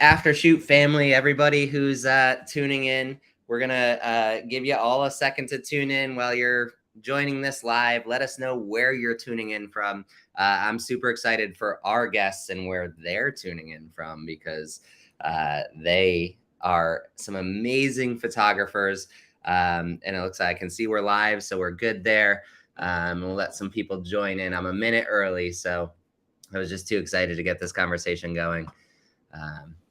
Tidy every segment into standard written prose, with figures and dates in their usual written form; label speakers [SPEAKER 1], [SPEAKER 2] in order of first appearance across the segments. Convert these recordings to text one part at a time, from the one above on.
[SPEAKER 1] after shoot family, everybody who's tuning in, we're going to give you all a second to tune in while you're joining this live. Let us know where you're tuning in from. I'm super excited for our guests and where they're tuning in from, because they are some amazing photographers. And it looks like I can see we're live, so we're good there. We'll let some people join in. I'm a minute early, so I was just too excited to get this conversation going.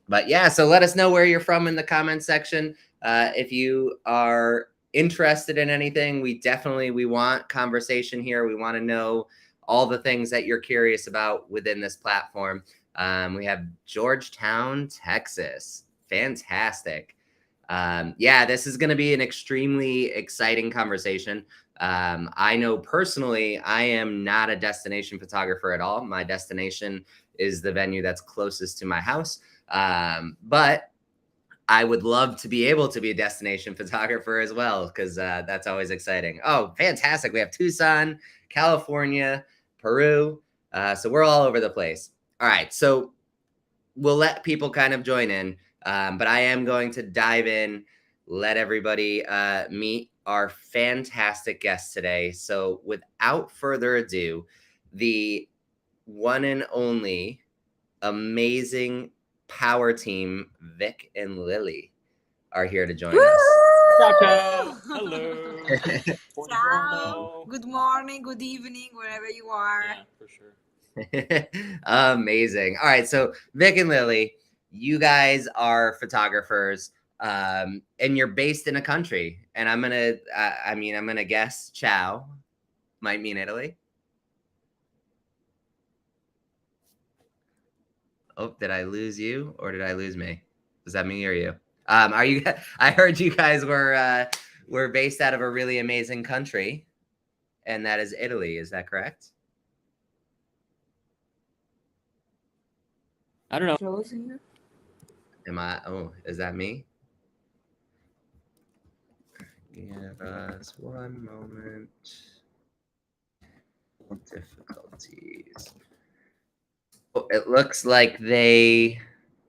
[SPEAKER 1] But yeah, so let us know where you're from in the comment section. If you are interested in anything, we want conversation here. We want to know all the things that you're curious about within this platform. We have Georgetown, Texas. Fantastic. Yeah, this is going to be an extremely exciting conversation. I know personally, I am not a destination photographer at all. My destination is the venue that's closest to my house. But I would love to be able to be a destination photographer as well, because that's always exciting. Oh, fantastic. We have Tucson, California, Peru. So we're all over the place. All right. So we'll let people kind of join in. But I am going to dive in, let everybody meet our fantastic guest today. So without further ado, the one and only amazing power team, Vic and Lilly, are here to join us.
[SPEAKER 2] Ciao. Hello.
[SPEAKER 3] Ciao. Good morning, good evening, wherever you are.
[SPEAKER 2] Yeah, for sure.
[SPEAKER 1] Amazing. All right. So Vic and Lilly, you guys are photographers, and you're based in a country. And I'm gonna guess ciao might mean Italy. Oh, did I lose you or did I lose me? Does that mean me or you? Are you? I heard you guys were based out of a really amazing country, and that is Italy. Is that correct?
[SPEAKER 2] I don't know.
[SPEAKER 3] Close here.
[SPEAKER 1] Am I? Oh, is that me? Give us one moment. Difficulties. Oh, it looks like they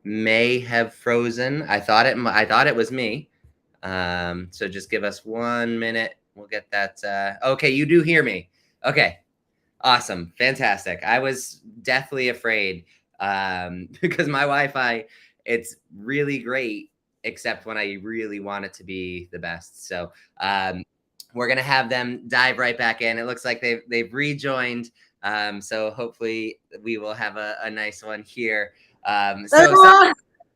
[SPEAKER 1] may have frozen. I thought it was me. So just give us 1 minute. We'll get that. Okay, you do hear me. Okay, awesome, fantastic. I was deathly afraid because my Wi-Fi, it's really great, except when I really want it to be the best. So we're gonna have them dive right back in. It looks like they've rejoined. So hopefully we will have a nice one here. So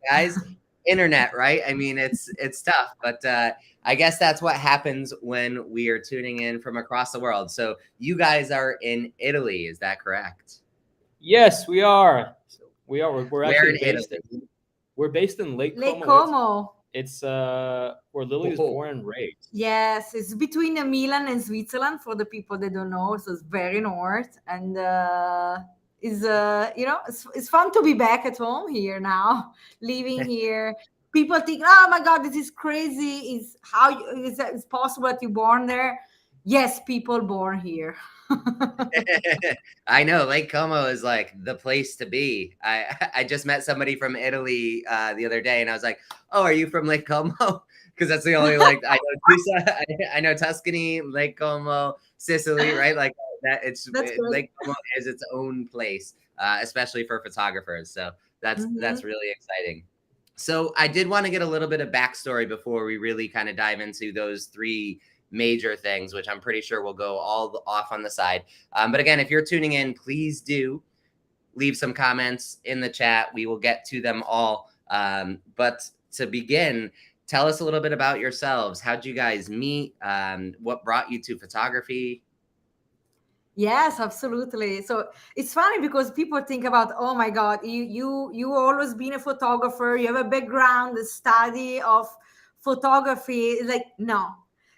[SPEAKER 1] guys, internet, right? I mean, it's tough, but I guess that's what happens when we are tuning in from across the world. So you guys are in Italy, is that correct?
[SPEAKER 2] Yes, we are. We're actually
[SPEAKER 1] based
[SPEAKER 2] we're based in Lake Como.
[SPEAKER 3] Como.
[SPEAKER 2] It's where Lilly was born and raised.
[SPEAKER 3] Yes, it's between Milan and Switzerland for the people that don't know. So it's very north, and it's fun to be back at home here now, living here. People think, oh my God, this is crazy. It's possible that you're born there? Yes, people born here.
[SPEAKER 1] I know Lake Como is like the place to be. I just met somebody from Italy the other day, and I was like, "Oh, are you from Lake Como?" Because that's the only I know. I know Tuscany, Lake Como, Sicily, right? Like that. Lake Como is its own place, especially for photographers. So that's really exciting. So I did want to get a little bit of backstory before we really kind of dive into those three major things, which I'm pretty sure will go all off on the side. But again, if you're tuning in, please do leave some comments in the chat. We will get to them all. But to begin, tell us a little bit about yourselves. How'd you guys meet? What brought you to photography?
[SPEAKER 3] Yes, absolutely. So it's funny because people think about, oh my God, you always been a photographer. You have a background, a study of photography. Like, no.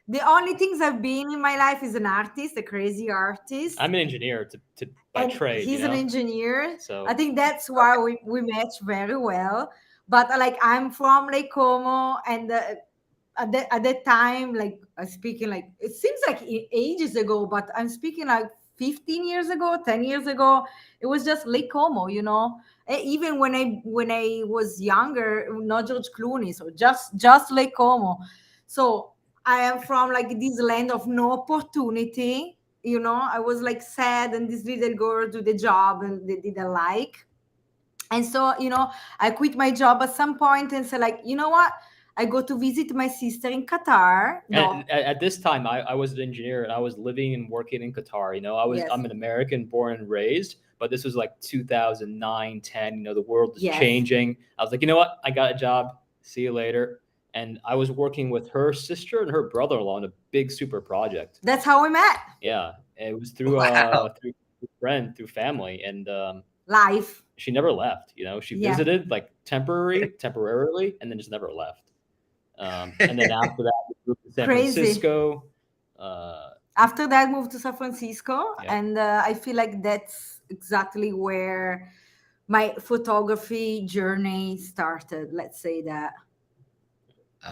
[SPEAKER 3] The only things I've been in my life is an artist, a crazy artist.
[SPEAKER 2] I'm an engineer by trade.
[SPEAKER 3] He's an engineer.
[SPEAKER 2] So
[SPEAKER 3] I think that's why we match very well. But I'm from Lake Como, and at that time, I'm speaking it seems like ages ago, but I'm speaking 15 years ago, 10 years ago. It was just Lake Como, Even when I was younger, not George Clooney, so just like Como. So I am from like this land of no opportunity. I was like sad, and this little girl do the job and they didn't like. And so, I quit my job at some point and said, like, you know what? I go to visit my sister in Qatar. No,
[SPEAKER 2] And at this time, I was an engineer and I was living and working in Qatar.
[SPEAKER 3] yes,
[SPEAKER 2] I'm an American, born and raised, but this was like 2009, 10. The world is
[SPEAKER 3] yes.
[SPEAKER 2] changing. I was like, you know what? I got a job. See you later. And I was working with her sister and her brother-in-law on a big super project.
[SPEAKER 3] That's how we met.
[SPEAKER 2] Yeah, it was through
[SPEAKER 1] Wow.
[SPEAKER 2] through friend, through family, and
[SPEAKER 3] Life.
[SPEAKER 2] she never left. She
[SPEAKER 3] Yeah.
[SPEAKER 2] visited like temporarily, and then just never left. And then after that, we moved to San
[SPEAKER 3] Crazy.
[SPEAKER 2] Francisco.
[SPEAKER 3] After that, moved to San Francisco,
[SPEAKER 2] Yeah.
[SPEAKER 3] and I feel like that's exactly where my photography journey started. Let's say that.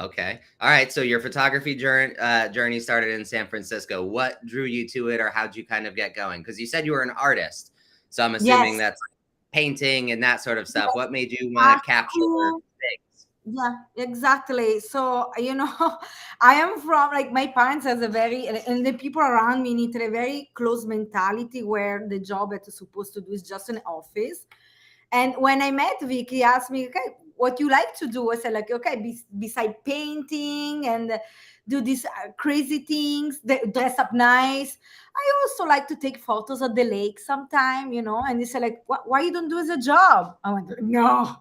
[SPEAKER 1] Okay. All right. So your photography journey started in San Francisco. What drew you to it, or how'd you kind of get going? Because you said you were an artist, so I'm assuming
[SPEAKER 3] Yes.
[SPEAKER 1] that's painting and that sort of stuff. What made you want to capture things?
[SPEAKER 3] Yeah, exactly. So, I am from like my parents has a very, and the people around me in Italy, a very close mentality where the job that you're supposed to do is just an office. And when I met Vic, he asked me, okay, what you like to do? I said, like, okay, beside painting and do these crazy things, dress up nice. I also like to take photos at the lake sometime, And he said, like, why you don't do as a job? I went, no,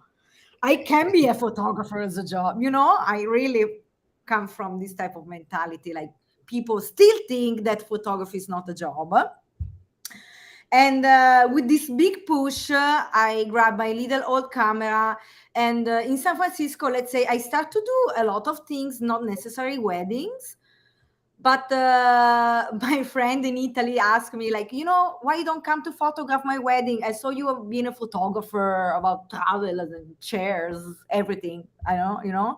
[SPEAKER 3] I can be a photographer as a job. I really come from this type of mentality. Like, people still think that photography is not a job. And with this big push, I grabbed my little old camera. And in San Francisco, let's say I start to do a lot of things, not necessarily weddings. But my friend in Italy asked me, like, why you don't come to photograph my wedding? I saw you have been a photographer about travel and chairs, everything. I know.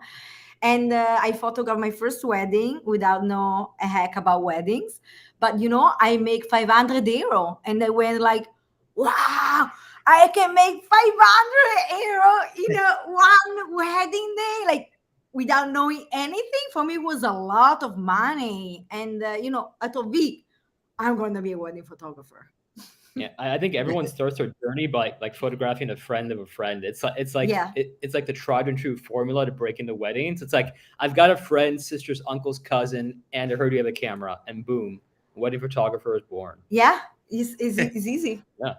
[SPEAKER 3] And I photographed my first wedding without know a heck about weddings. But I make 500 euro, and I went like, wow, I can make 500 euro in one wedding day, like without knowing anything. For me, it was a lot of money. And I thought, Vic, I'm going to be a wedding photographer.
[SPEAKER 2] Yeah, I think everyone starts their journey by like photographing a friend of a friend. It's like
[SPEAKER 3] Yeah.
[SPEAKER 2] it's like the tried and true formula to break into weddings. It's like, I've got a friend, sister's uncle's cousin, and I heard you have a camera, and boom, wedding photographer is born.
[SPEAKER 3] Yeah, it's easy.
[SPEAKER 2] Yeah.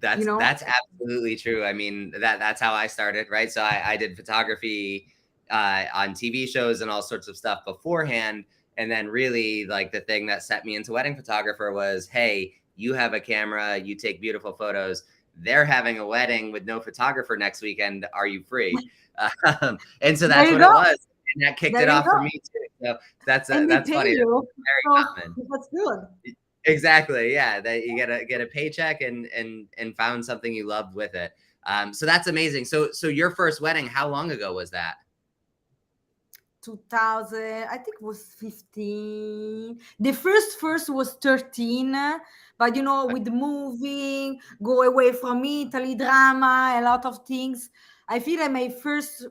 [SPEAKER 1] That's absolutely true. I mean, that's how I started, right? So I did photography on TV shows and all sorts of stuff beforehand. And then really like the thing that set me into wedding photographer was, hey, you have a camera, you take beautiful photos. They're having a wedding with no photographer next weekend. Are you free? And so that's what it was. And that kicked it off for me too. So that's funny. That's very common.
[SPEAKER 3] That's good.
[SPEAKER 1] Exactly. Yeah. That you get a paycheck and found something you loved with it. So that's amazing. So your first wedding, how long ago was that?
[SPEAKER 3] 2000, I think it was 15. The first was 13. But with moving, go away from Italy, drama, a lot of things. I feel like my first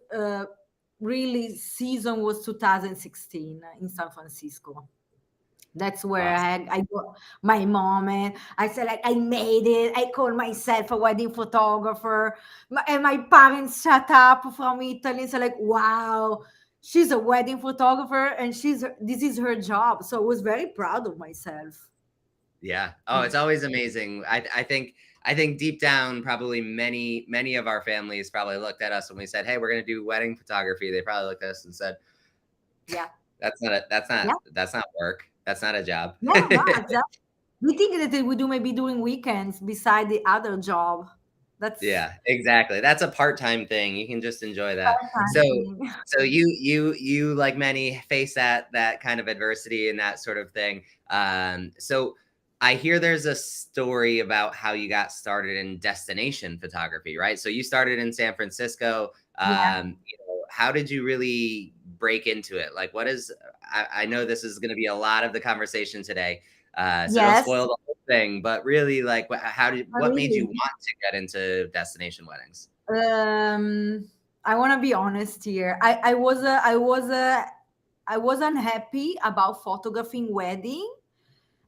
[SPEAKER 3] really season was 2016 in San Francisco. That's where
[SPEAKER 1] Awesome.
[SPEAKER 3] I got my mom, and I said, like, I made it. I called myself a wedding photographer. And my parents shut up from Italy and said, like, wow, she's a wedding photographer and this is her job. So I was very proud of myself.
[SPEAKER 1] Yeah. Oh, it's always amazing. I think deep down, probably many of our families probably looked at us when we said, hey, we're going to do wedding photography. They probably looked at us and said,
[SPEAKER 3] yeah,
[SPEAKER 1] that's not work. That's not a job.
[SPEAKER 3] Yeah, no, exactly. We think that we do maybe doing weekends beside the other job.
[SPEAKER 1] Yeah, exactly. That's a part-time thing. You can just enjoy that. So you like many face that kind of adversity and that sort of thing. So I hear there's a story about how you got started in destination photography, right? So you started in San Francisco. How did you really break into it? Like, I know this is going to be a lot of the conversation today. So don't
[SPEAKER 3] Yes.
[SPEAKER 1] spoil the whole thing, but really, like, what made you
[SPEAKER 3] Really.
[SPEAKER 1] want to get into destination weddings?
[SPEAKER 3] I want to be honest here. I was unhappy about photographing wedding.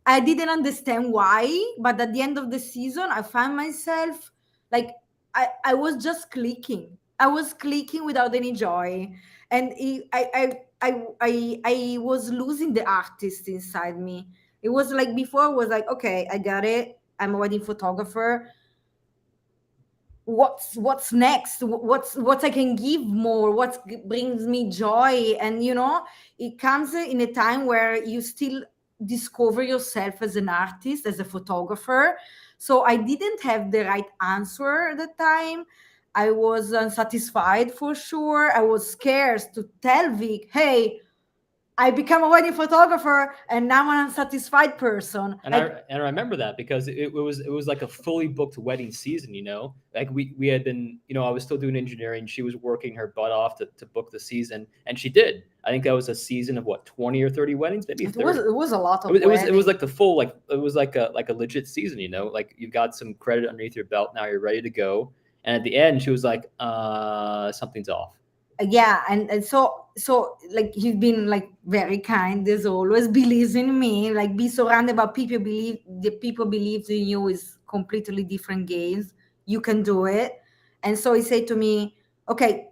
[SPEAKER 3] I didn't understand why, but at the end of the season, I found myself like I was just clicking. I was clicking without any joy, and I was losing the artist inside me. It was like before I was like, okay, I got it. I'm a wedding photographer. What's next? What I can give more? What brings me joy? And it comes in a time where you still discover yourself as an artist, as a photographer. So I didn't have the right answer at the time. I was unsatisfied for sure. I was scared to tell Vic, hey, I become a wedding photographer and now I'm an unsatisfied person.
[SPEAKER 2] And I remember that because it was like a fully booked wedding season, like we had been, I was still doing engineering. She was working her butt off to book the season, and she did. I think that was a season of what, 20 or 30 weddings, maybe 30.
[SPEAKER 3] It was a lot of
[SPEAKER 2] it was like the full, like it was like a legit season, like you've got some credit underneath your belt. Now you're ready to go. And at the end, she was like, something's off.
[SPEAKER 3] Yeah, and so like he's been like very kind as always, believes in me, like be surrounded by people believes in you is completely different games. You can do it. And so he said to me, okay,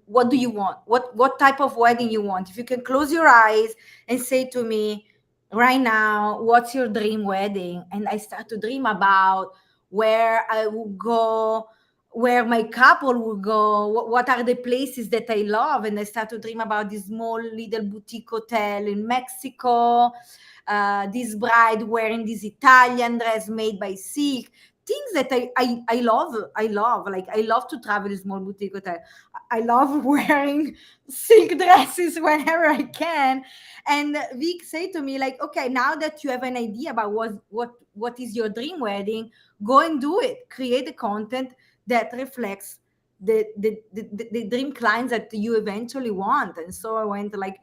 [SPEAKER 3] what do you want? What type of wedding you want? If you can close your eyes and say to me right now, what's your dream wedding? And I start to dream about where I would go, where my couple will go, what are the places that I love. And I start to dream about this small little boutique hotel in Mexico, this bride wearing this Italian dress made by silk, things that I love. Like I love to travel in small boutique hotel. I love wearing silk dresses whenever I can. And Vic said to me, like, okay, now that you have an idea about what is your dream wedding, go and do it. Create the content that reflects the dream clients that you eventually want. And so I went like,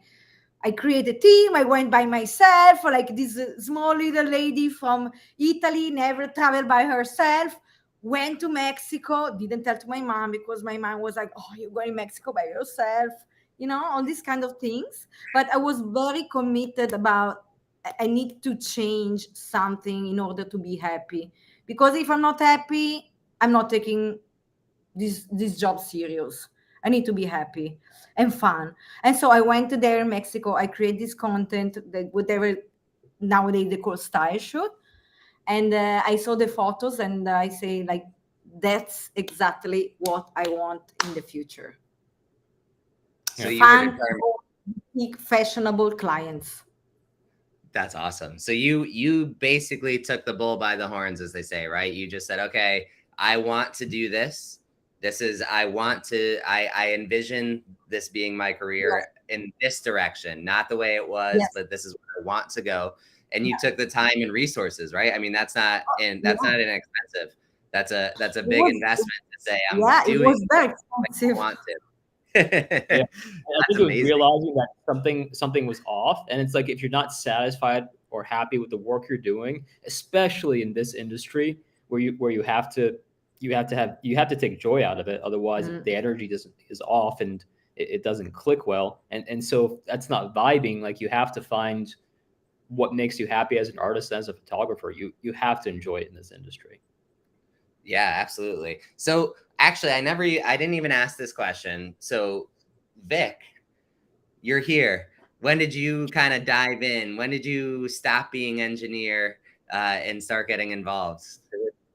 [SPEAKER 3] I created a team. I went by myself, like this small little lady from Italy, never traveled by herself, went to Mexico, didn't tell to my mom because my mom was like, oh, you're going to Mexico by yourself, all these kind of things. But I was very committed about, I need to change something in order to be happy. Because if I'm not happy, I'm not taking this job serious. I need to be happy and fun. And so I went to there in Mexico. I create this content that whatever nowadays they call style shoot. And I saw the photos and I say like, that's exactly what I want in the future.
[SPEAKER 1] So you
[SPEAKER 3] Fun, fashionable clients.
[SPEAKER 1] That's awesome. So you basically took the bull by the horns, as they say, right? You just said, okay, I want to do this. I envision this being my career in this direction, not the way it was, but this is where I want to go. And you took the time and resources, right? I mean, that's not not inexpensive. That's a big investment to say, I'm doing
[SPEAKER 3] it was very
[SPEAKER 1] what
[SPEAKER 3] expensive.
[SPEAKER 1] I want to.
[SPEAKER 2] I think it was realizing that something was off. And it's like, if you're not satisfied or happy with the work you're doing, especially in this industry where you have to take joy out of it. Otherwise the energy is off and it doesn't click well. And so that's not vibing. Like, you have to find what makes you happy as an artist, as a photographer. You have to enjoy it in this industry.
[SPEAKER 1] Yeah, absolutely. So actually, I didn't even ask this question. So Vic, you're here. When did you kind of dive in? When did you stop being engineer and start getting involved?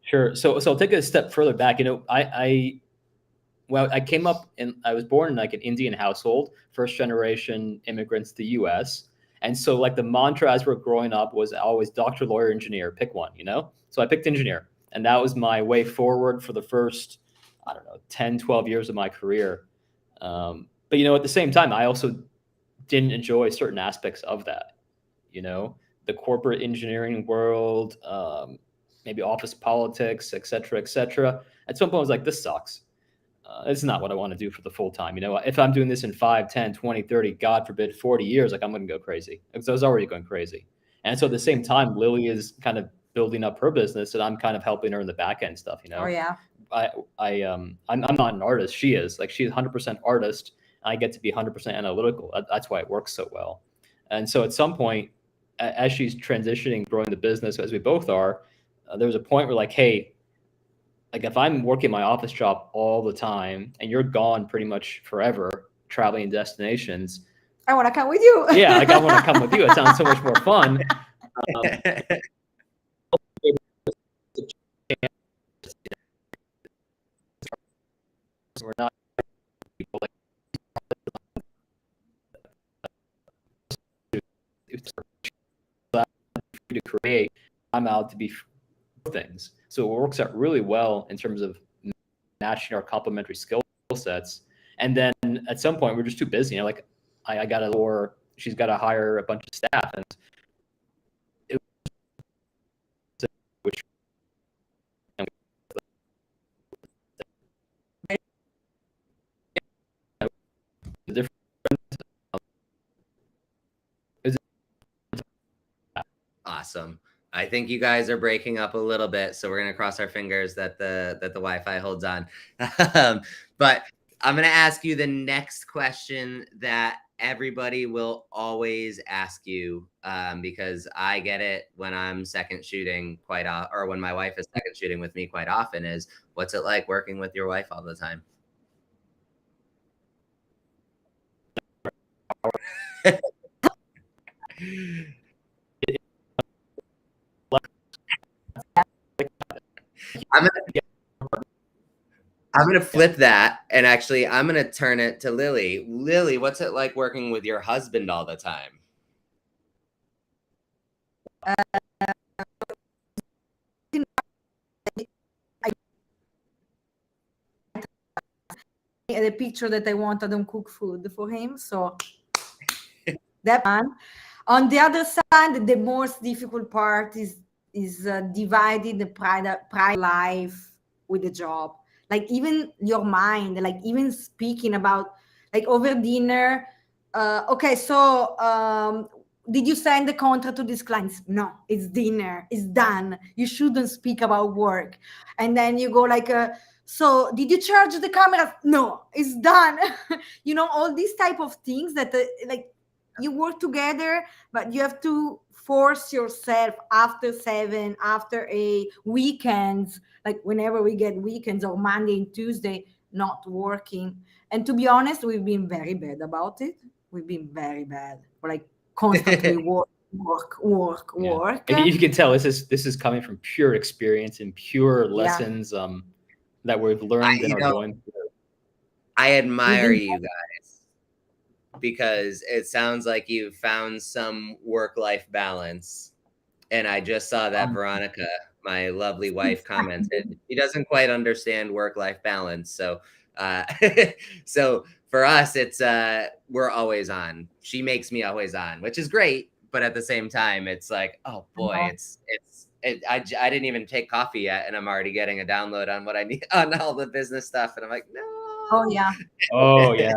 [SPEAKER 2] Sure. So I'll take it a step further back. I came up and I was born in like an Indian household, first generation immigrants to the US. And so like the mantra as we're growing up was always doctor, lawyer, engineer, pick one, So I picked engineer, and that was my way forward for the first, 10, 12 years of my career. But at the same time, I also didn't enjoy certain aspects of that, the corporate engineering world, maybe office politics, et cetera, et cetera. At some point I was like, this sucks. This is not what I want to do for the full time. If I'm doing this in 5, 10, 20, 30, God forbid, 40 years, like, I'm going to go crazy, because I was already going crazy. And so at the same time, Lilly is kind of building up her business, and I'm kind of helping her in the back end stuff. You know,
[SPEAKER 3] Oh yeah.
[SPEAKER 2] I'm not an artist. She is. Like, she's 100% artist, and I get to be 100% analytical. That's why it works so well. And so at some point, as she's transitioning, growing the business, as we both are, there was a point where, like, hey, like, if I'm working my office job all the time and you're gone pretty much forever, traveling destinations,
[SPEAKER 3] I want to come with you.
[SPEAKER 2] Yeah, like, I want to come with you. It sounds so much more fun. We're not people like to create. I'm out to be things. So it works out really well in terms of matching our complementary skill sets. And then at some point, we're just too busy. You know, like, I got to, or she's got to hire a bunch of staff, and it was, which, and the difference.
[SPEAKER 1] Awesome. I think you guys are breaking up a little bit, so we're gonna cross our fingers that the Wi-Fi holds on. But I'm gonna ask you the next question that everybody will always ask you, because I get it when I'm second shooting quite often, or when my wife is second shooting with me quite often, is what's it like working with your wife all the time? I'm gonna flip that, and actually I'm gonna turn it to Lilly. Lilly, what's it like working with your husband all the time?
[SPEAKER 3] The picture that I want, I don't cook food for him, so that one. On the other side, the most difficult part is dividing the private life with the job. Like, even your mind, like, even speaking about, like, over dinner, okay, so did you send the contract to these clients? No, it's dinner, it's done. You shouldn't speak about work. And then you go like, so did you charge the camera? No, it's done. You know, all these type of things that like, you work together, but you have to force yourself after 7, after a weekends, like whenever we get weekends or Monday and Tuesday, not working. And to be honest, we've been very bad about it. We've been very bad. We're like constantly work.
[SPEAKER 2] And you can tell this is coming from pure experience and pure lessons that we've learned and are going through.
[SPEAKER 1] I admire you guys, because it sounds like you found some work-life balance. And I just saw that Veronica, my lovely wife, commented she doesn't quite understand work-life balance. So so for us, it's we're always on. She makes me always on, which is great, but at the same time, it's like, oh boy, I didn't even take coffee yet, and I'm already getting a download on what I need on all the business stuff, and I'm like, no.
[SPEAKER 3] Oh yeah.
[SPEAKER 2] Oh yeah.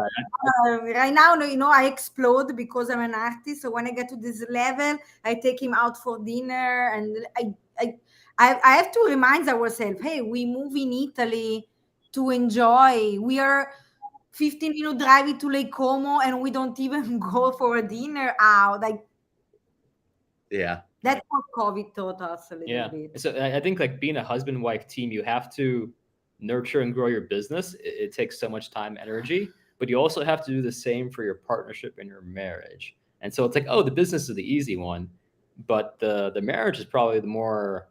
[SPEAKER 3] Right now, you know, I explode because I'm an artist. So when I get to this level, I take him out for dinner, and I have to remind ourselves, hey, we move in Italy to enjoy. We are 15-minute driving to Lake Como, and we don't even go for a dinner out. Like,
[SPEAKER 1] yeah.
[SPEAKER 3] That's what COVID taught us a little bit.
[SPEAKER 2] So I think, like, being a husband-wife team, you have to nurture and grow your business. It takes so much time, energy, but you also have to do the same for your partnership and your marriage. And so it's like, oh, the business is the easy one, but the marriage is probably the more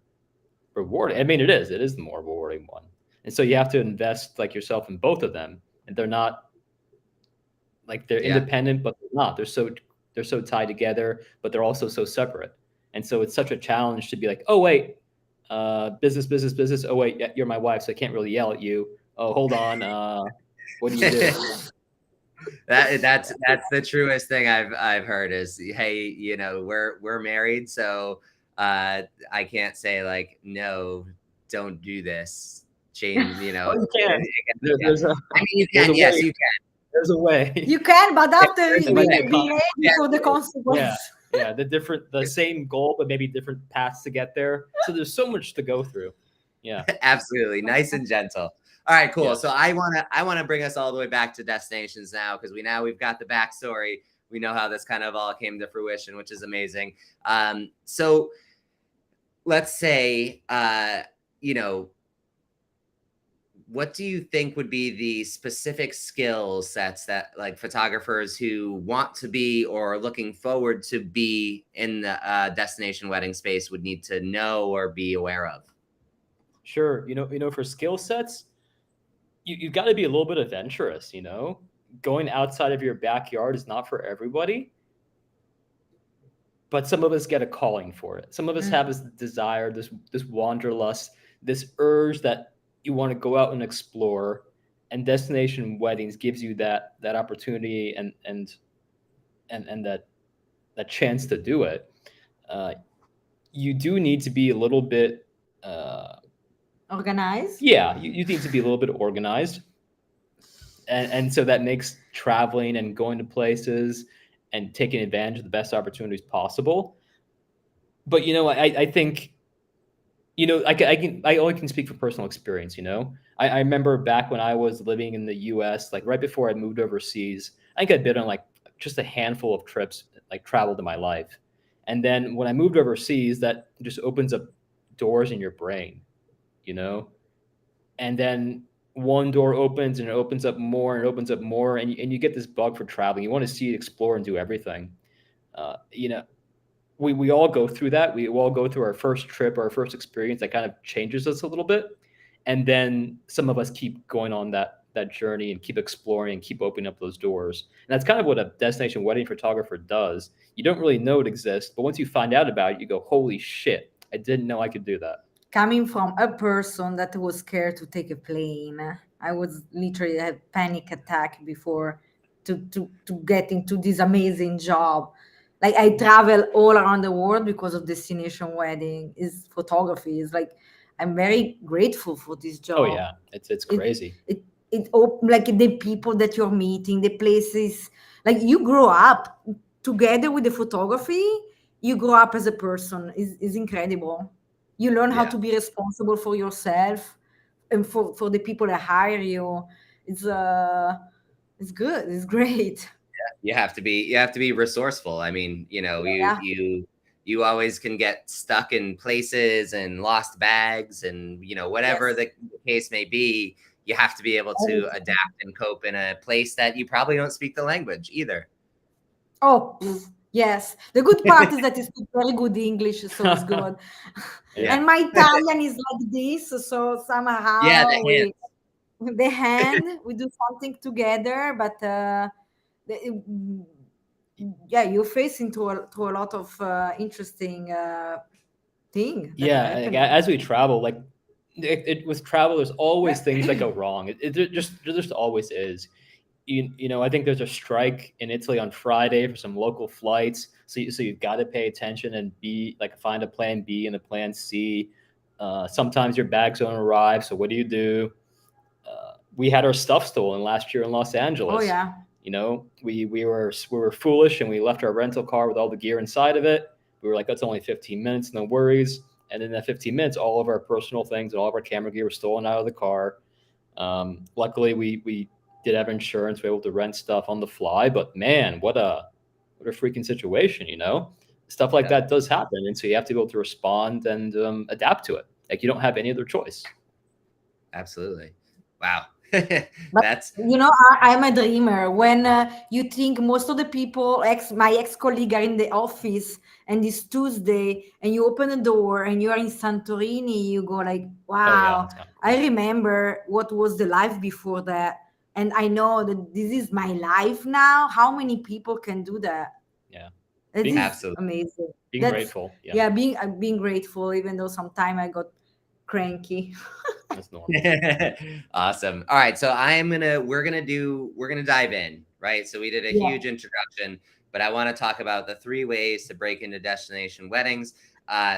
[SPEAKER 2] rewarding. I mean, it is the more rewarding one. And so you have to invest, like, yourself in both of them. And they're not, like, they're independent, but they're not. They're so tied together, but they're also so separate. And so it's such a challenge to be like, oh, wait, business. Oh, wait, you're my wife, so I can't really yell at you. Oh, hold on. What do you do?
[SPEAKER 1] That's the truest thing I've heard is, hey, you know, we're married, so I can't say, like, no, don't do this. Change, you know.
[SPEAKER 2] You can.
[SPEAKER 1] I mean, you can. Yes, you can.
[SPEAKER 2] There's a way.
[SPEAKER 3] You can, but after you being ready for the consequence.
[SPEAKER 2] Yeah, the same goal, but maybe different paths to get there. So there's so much to go through. Yeah.
[SPEAKER 1] Absolutely. Nice and gentle. All right, cool.
[SPEAKER 2] Yes.
[SPEAKER 1] So I want to bring us all the way back to destinations now, because we've got the backstory. We know how this kind of all came to fruition, which is amazing. So let's say, what do you think would be the specific skill sets that like photographers who want to be or are looking forward to be in the destination wedding space would need to know or be aware of?
[SPEAKER 2] Sure. For skill sets, you've got to be a little bit adventurous, Going outside of your backyard is not for everybody, but some of us get a calling for it. Some of us have this desire, this wanderlust, this urge that you want to go out and explore, and destination weddings gives you that opportunity and that chance to do it. You do need to be a little bit
[SPEAKER 3] Organized.
[SPEAKER 2] Yeah, you need to be a little bit organized, and so that makes traveling and going to places and taking advantage of the best opportunities possible. But I think I only can speak from personal experience. I remember back when I was living in the U.S., like right before I moved overseas, I think I'd been on like just a handful of trips, like traveled in my life, and then when I moved overseas, that just opens up doors in your brain, and then one door opens and it opens up more and it opens up more, and you get this bug for traveling. You want to see, explore, and do everything. We all go through that. We all go through our first trip, our first experience that kind of changes us a little bit. And then some of us keep going on that journey and keep exploring and keep opening up those doors. And that's kind of what a destination wedding photographer does. You don't really know it exists, but once you find out about it, you go, holy shit, I didn't know I could do that.
[SPEAKER 3] Coming from a person that was scared to take a plane, I was literally had panic attack before to get into this amazing job. Like I travel all around the world because of destination wedding is photography. Is like I'm very grateful for this job.
[SPEAKER 2] Oh yeah, it's crazy.
[SPEAKER 3] It like the people that you're meeting, the places. Like you grow up together with the photography. You grow up as a person. Is incredible. You learn how to be responsible for yourself and for the people that hire you. It's good. It's great.
[SPEAKER 1] You have to be resourceful. I mean, you always can get stuck in places and lost bags and whatever the case may be. You have to be able to adapt and cope in a place that you probably don't speak the language either.
[SPEAKER 3] Oh, yes. The good part is that it's very good English, so it's good. And my Italian is like this, so somehow the hand we do something together, but you face into a lot of interesting thing.
[SPEAKER 2] As we travel, like with travel, there's always things that go wrong. There just always is. I think there's a strike in Italy on Friday for some local flights. So you've got to pay attention and find a plan B and a plan C. Sometimes your bags don't arrive. So what do? We had our stuff stolen last year in Los Angeles.
[SPEAKER 3] Oh yeah.
[SPEAKER 2] We were foolish and we left our rental car with all the gear inside of it. We were like, that's only 15 minutes, no worries. And in that 15 minutes, all of our personal things and all of our camera gear were stolen out of the car. Luckily, we did have insurance. We were able to rent stuff on the fly. But man, what a freaking situation, Stuff like that does happen. And so you have to be able to respond and adapt to it. Like you don't have any other choice.
[SPEAKER 1] Absolutely. Wow.
[SPEAKER 3] That's I'm a dreamer. When you think most of the people, my ex-colleague are in the office and it's Tuesday and you open the door and you are in Santorini, you go like, wow, I remember what was the life before that. And I know that this is my life now. How many people can do that?
[SPEAKER 2] Yeah.
[SPEAKER 3] It's
[SPEAKER 1] absolutely
[SPEAKER 3] amazing.
[SPEAKER 2] Being grateful.
[SPEAKER 3] Yeah, being grateful, even though sometimes I got cranky.
[SPEAKER 2] That's normal.
[SPEAKER 1] Awesome. All right. So we're gonna dive in, right? So we did a huge introduction, but I want to talk about the 3 ways to break into destination weddings.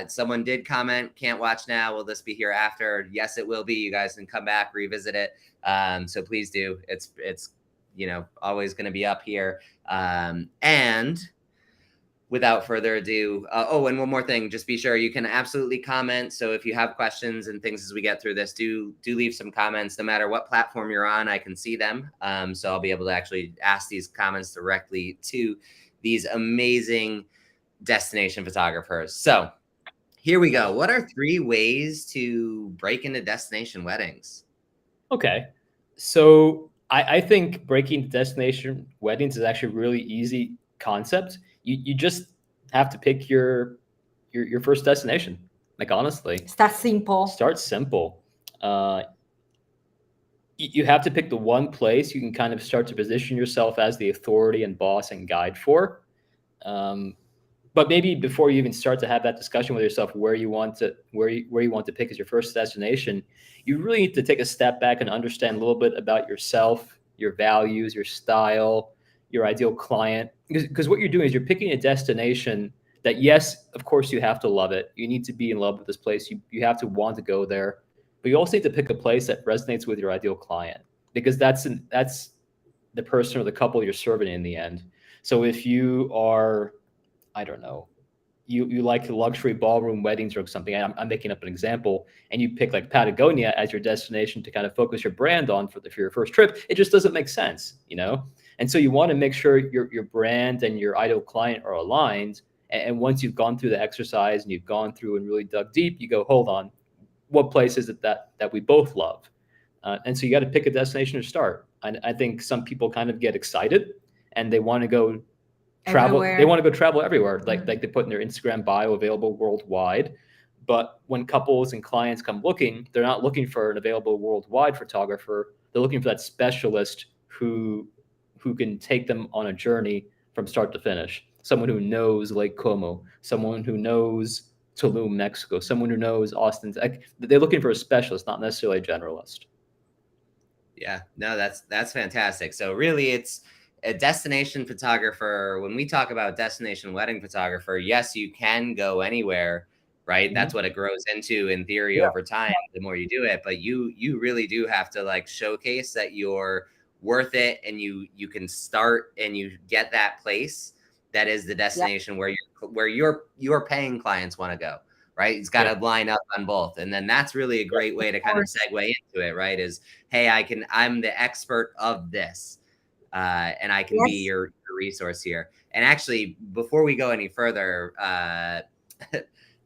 [SPEAKER 1] Someone did comment, can't watch now. Will this be here after? Yes, it will be. You guys can come back, revisit it. So please do. It's always going to be up here. And without further ado, oh, and one more thing, just be sure you can absolutely comment. So if you have questions and things as we get through this, do leave some comments. No matter what platform you're on, I can see them. So I'll be able to actually ask these comments directly to these amazing destination photographers. So here we go. What are 3 ways to break into destination weddings?
[SPEAKER 2] Okay. So I think breaking destination weddings is actually a really easy concept. You just have to pick your first destination. Like, honestly,
[SPEAKER 3] Start simple.
[SPEAKER 2] Start simple. You have to pick the one place you can kind of start to position yourself as the authority and boss and guide for. But maybe before you even start to have that discussion with yourself, where you want to pick as your first destination, you really need to take a step back and understand a little bit about yourself, your values, your style, your ideal client. Because what you're doing is you're picking a destination that, yes, of course, you have to love it. You need to be in love with this place. You have to want to go there. But you also need to pick a place that resonates with your ideal client, because that's the person or the couple you're serving in the end. So if you are, I don't know, you like luxury ballroom weddings or something, I'm making up an example, and you pick like Patagonia as your destination to kind of focus your brand on for your first trip, it just doesn't make sense, you know? And so you want to make sure your brand and your ideal client are aligned. And once you've gone through the exercise and you've gone through and really dug deep, you go, hold on, what place is it that we both love? And so you got to pick a destination to start. I think some people kind of get excited and they want to go travel.
[SPEAKER 3] Everywhere.
[SPEAKER 2] They want to go travel everywhere. Like they put in their Instagram bio, available worldwide. But when couples and clients come looking, they're not looking for an available worldwide photographer. They're looking for that specialist who can take them on a journey from start to finish. Someone who knows Lake Como, someone who knows Tulum, Mexico, someone who knows Austin. They're looking for a specialist, not necessarily a generalist.
[SPEAKER 1] Yeah, no, that's fantastic. So really, it's a destination photographer. When we talk about destination wedding photographer, yes, you can go anywhere, right? Mm-hmm. That's what it grows into in theory over time, the more you do it. But you really do have to like showcase that you're worth it, and you can start and you get that place that is the destination where your paying clients want to go, right? It's got to line up on both. And then that's really a great way to kind of segue into it, right? Is, hey, I'm the expert of this, and I can be your resource here. And actually, before we go any further,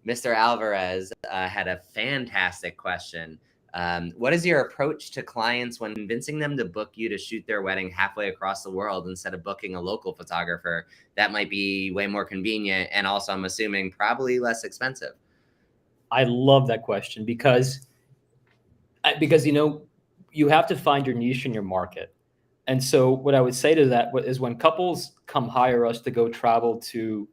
[SPEAKER 1] Mr. Alvarez had a fantastic question. What is your approach to clients when convincing them to book you to shoot their wedding halfway across the world instead of booking a local photographer? That might be way more convenient, and also, I'm assuming, probably less expensive.
[SPEAKER 2] I love that question because you know, you have to find your niche in your market. And so what I would say to that is, when couples come hire us to go travel to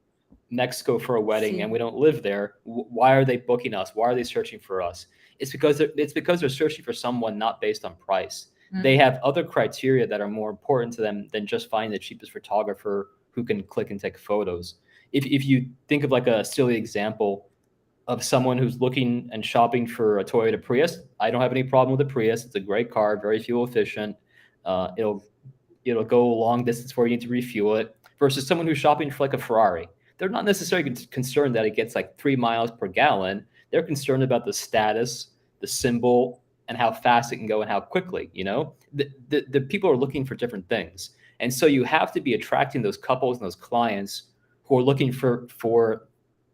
[SPEAKER 2] Mexico for a wedding and we don't live there, why are they booking us? Why are they searching for us? It's because they're searching for someone not based on price. Mm-hmm. They have other criteria that are more important to them than just finding the cheapest photographer who can click and take photos. If you think of like a silly example of someone who's looking and shopping for a Toyota Prius, I don't have any problem with the Prius. It's a great car, very fuel efficient. It'll go a long distance before you need to refuel it. Versus someone who's shopping for like a Ferrari. They're not necessarily concerned that it gets like 3 miles per gallon. They're concerned about the status, the symbol, and how fast it can go and how quickly, you know? The people are looking for different things. And so you have to be attracting those couples and those clients who are looking for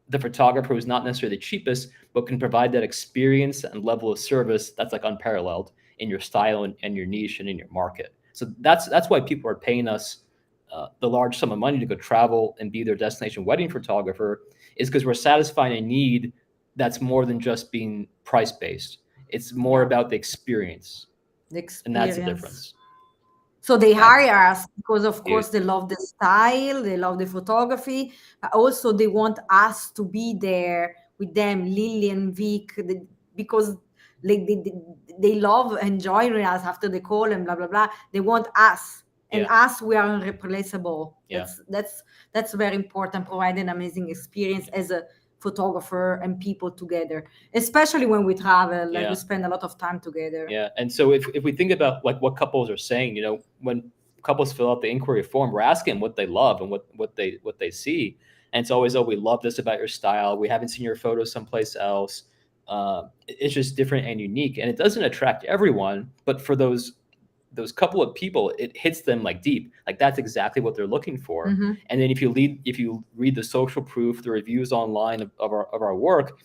[SPEAKER 2] the photographer who's not necessarily the cheapest, but can provide that experience and level of service that's like unparalleled in your style and your niche and in your market. So that's why people are paying us the large sum of money to go travel and be their destination wedding photographer, is because we're satisfying a need that's more than just being price-based. It's more about the experience. And that's the difference.
[SPEAKER 3] So they hire us because, of course, they love the style, they love the photography. Also, they want us to be there with them, Lilly and Vic, because like they love enjoying us after the call and blah, blah, blah. They want us. And us, we are irreplaceable. That's very important. Provide an amazing experience as a photographer and people together, especially when we travel, like we spend a lot of time together.
[SPEAKER 2] Yeah. And so if we think about like what couples are saying, you know, when couples fill out the inquiry form, we're asking what they love and what they see. And it's always, oh, we love this about your style. We haven't seen your photos someplace else. It's just different and unique, and it doesn't attract everyone, but for those couple of people, it hits them like deep. Like that's exactly what they're looking for.
[SPEAKER 3] Mm-hmm.
[SPEAKER 2] And then if you read the social proof, the reviews online of our work,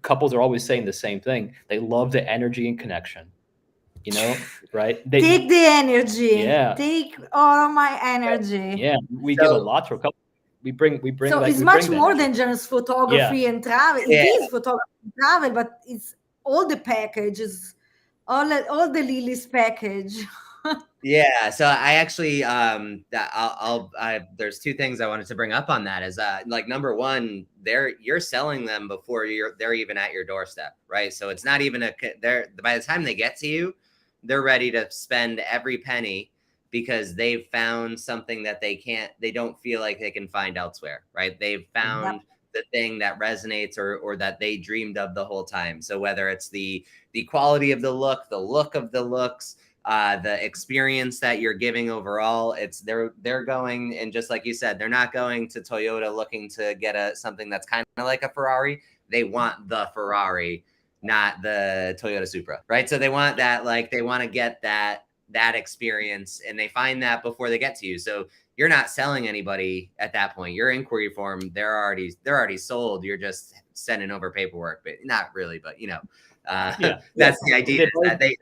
[SPEAKER 2] couples are always saying the same thing. They love the energy and connection. You know, right?
[SPEAKER 3] Take the energy.
[SPEAKER 2] Yeah.
[SPEAKER 3] Take all of my energy.
[SPEAKER 2] Yeah, we give a lot to a couple. We bring.
[SPEAKER 3] So
[SPEAKER 2] like,
[SPEAKER 3] it's
[SPEAKER 2] we
[SPEAKER 3] much
[SPEAKER 2] bring
[SPEAKER 3] more
[SPEAKER 2] energy.
[SPEAKER 3] than just photography and travel. It is photography and travel, but it's all the packages, all the Lilly's package.
[SPEAKER 1] Yeah, so I actually there's two things I wanted to bring up on that is like number one, you're selling them before they're even at your doorstep, right? So it's not even by the time they get to you, they're ready to spend every penny because they've found something that they don't feel like they can find elsewhere, right? They've found the thing that resonates or that they dreamed of the whole time. So whether it's the quality of the look of the looks, the experience that you're giving overall, they're going, and just like you said, they're not going to Toyota looking to get something that's kind of like a Ferrari. They want the Ferrari, not the Toyota Supra, right? So they want that, like they want to get that experience, and they find that before they get to you. So you're not selling anybody at that point. Your inquiry form, they're already sold. You're just sending over paperwork, but not really, but you know. That's the idea. That they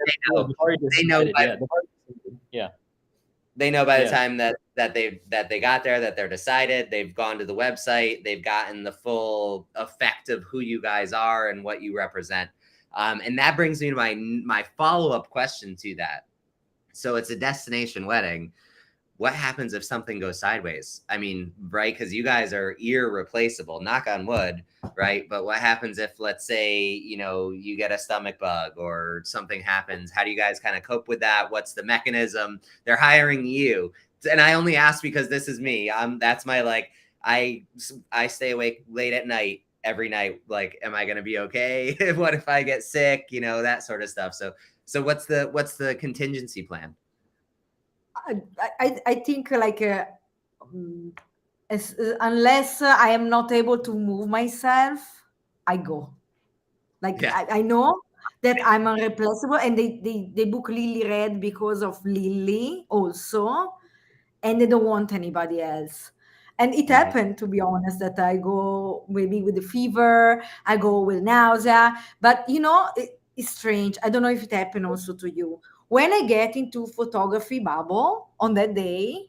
[SPEAKER 1] know by the time that they got there, that they're decided, they've gone to the website, they've gotten the full effect of who you guys are and what you represent. And that brings me to my follow-up question to that. So it's a destination wedding. What happens if something goes sideways? I mean, right? Because you guys are irreplaceable, knock on wood, right? But what happens if, let's say, you get a stomach bug or something happens? How do you guys kind of cope with that? What's the mechanism? They're hiring you. And I only ask because this is me. That's my, like, I stay awake late at night every night. Like, am I going to be okay? What if I get sick? That sort of stuff. So what's the contingency plan?
[SPEAKER 3] I think like unless I am not able to move myself, I go. Like I know that I'm irreplaceable, and they book Lilly Red because of Lilly also, and they don't want anybody else. And it happened, to be honest, that I go maybe with the fever, I go with nausea, but it's strange. I don't know if it happened also to you. When I get into photography bubble on that day,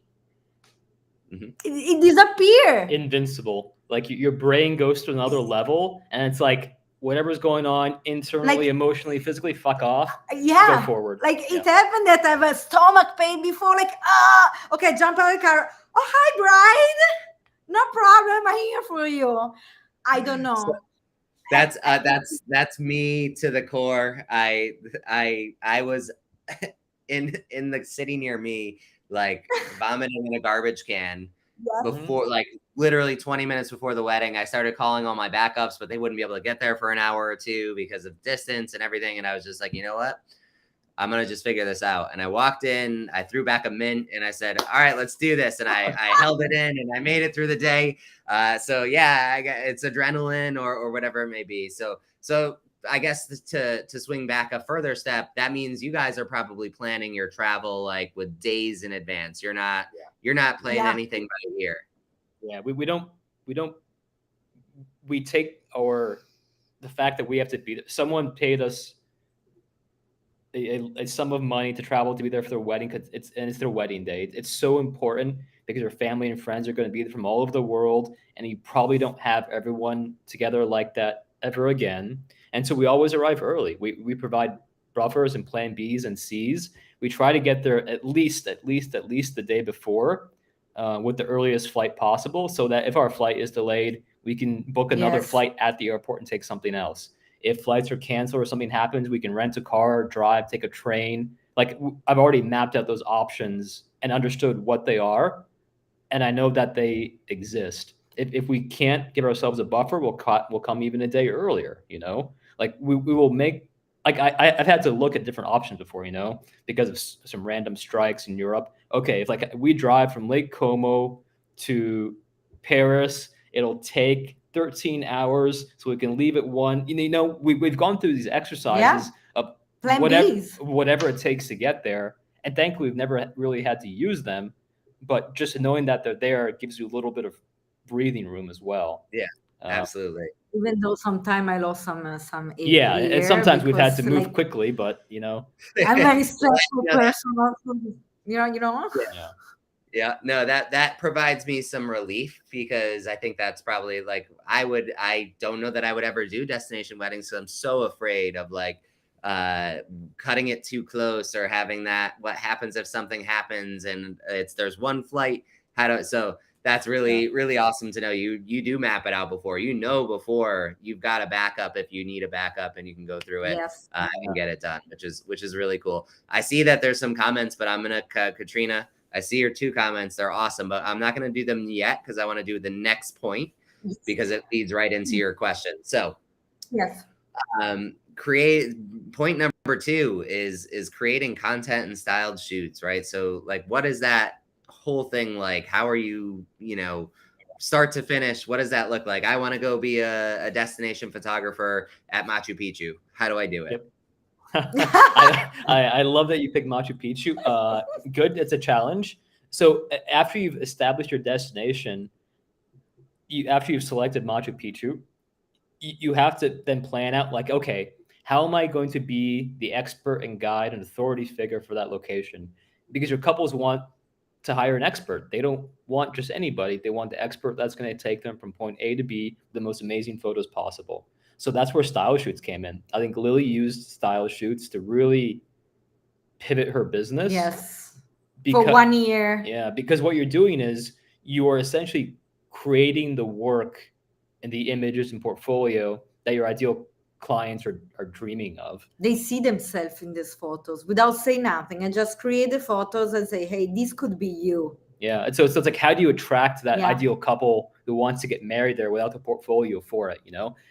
[SPEAKER 3] it disappears.
[SPEAKER 2] Invincible. Like your brain goes to another level, and it's like whatever's going on internally, like, emotionally, physically, fuck off. Go forward.
[SPEAKER 3] Like it happened that I have a stomach pain before. Like okay, jump out of the car. Oh, hi, Brian. No problem. I'm here for you. I don't know.
[SPEAKER 1] So that's me to the core. I was in the city near me, like vomiting in a garbage can before, like literally 20 minutes before the wedding. I started calling all my backups, but they wouldn't be able to get there for an hour or two because of distance and everything. And I was just like, you know what? I'm going to just figure this out. And I walked in, I threw back a mint, and I said, all right, let's do this. And I held it in, and I made it through the day. So yeah, it's adrenaline or whatever it may be. So I guess to swing back a further step, that means you guys are probably planning your travel like with days in advance. You're not planning anything by ear.
[SPEAKER 2] Yeah, we take the fact that we have to be there. Someone paid us a sum of money to travel to be there for their wedding, because it's their wedding day. It's so important because their family and friends are going to be there from all over the world, and you probably don't have everyone together like that ever again. And so we always arrive early. We provide buffers and plan Bs and Cs. We try to get there at least the day before, with the earliest flight possible, so that if our flight is delayed, we can book another flight at the airport and take something else. If flights are canceled or something happens, we can rent a car, drive, take a train. Like, I've already mapped out those options and understood what they are, and I know that they exist. If we can't give ourselves a buffer, we'll come even a day earlier. Like we will make. Like I've had to look at different options before, because of some random strikes in Europe. Okay, if like we drive from Lake Como to Paris It'll take 13 hours, so we can leave at 1. We've gone through these exercises of
[SPEAKER 3] Plan
[SPEAKER 2] whatever it takes to get there. And thankfully, we've never really had to use them. But just knowing that they're there, it gives you a little bit of breathing room as well.
[SPEAKER 1] Yeah, absolutely.
[SPEAKER 3] Even though sometimes I lost some
[SPEAKER 2] and sometimes we've had to move quickly, but
[SPEAKER 3] I'm a very stressful person.
[SPEAKER 1] Yeah, no, that provides me some relief, because I think that's probably like, I don't know that I would ever do destination weddings, so I'm so afraid of like cutting it too close, or having that, what happens if something happens and there's one flight, so that's really awesome to know. You do map it out before you've got a backup if you need a backup, and you can go through it and get it done, which is really cool. I see that there's some comments, but I'm gonna Katrina, I see your 2 comments. They're awesome, but I'm not going to do them yet, because I want to do the next point, because it leads right into your question. So
[SPEAKER 3] yes,
[SPEAKER 1] point number 2 is creating content and styled shoots, right? So like, what is that whole thing like? How are you, start to finish? What does that look like? I want to go be a destination photographer at Machu Picchu. How do I do it?
[SPEAKER 2] Yep. I love that you picked Machu Picchu. Good. It's a challenge. So after you've established your destination, after you've selected Machu Picchu, you have to then plan out like, okay, how am I going to be the expert and guide and authority figure for that location? Because your couples want to hire an expert. They don't want just anybody. They want the expert that's going to take them from point A to B, the most amazing photos possible. So that's where style shoots came in. I think Lilly used style shoots to really pivot her business.
[SPEAKER 3] Yes. For 1 year.
[SPEAKER 2] Yeah, because what you're doing is you are essentially creating the work and the images and portfolio that your ideal clients are dreaming of.
[SPEAKER 3] They see themselves in these photos without saying nothing, and just create the photos and say, hey, this could be you.
[SPEAKER 2] Yeah. And so it's like, how do you attract that ideal couple who wants to get married there without the portfolio for it?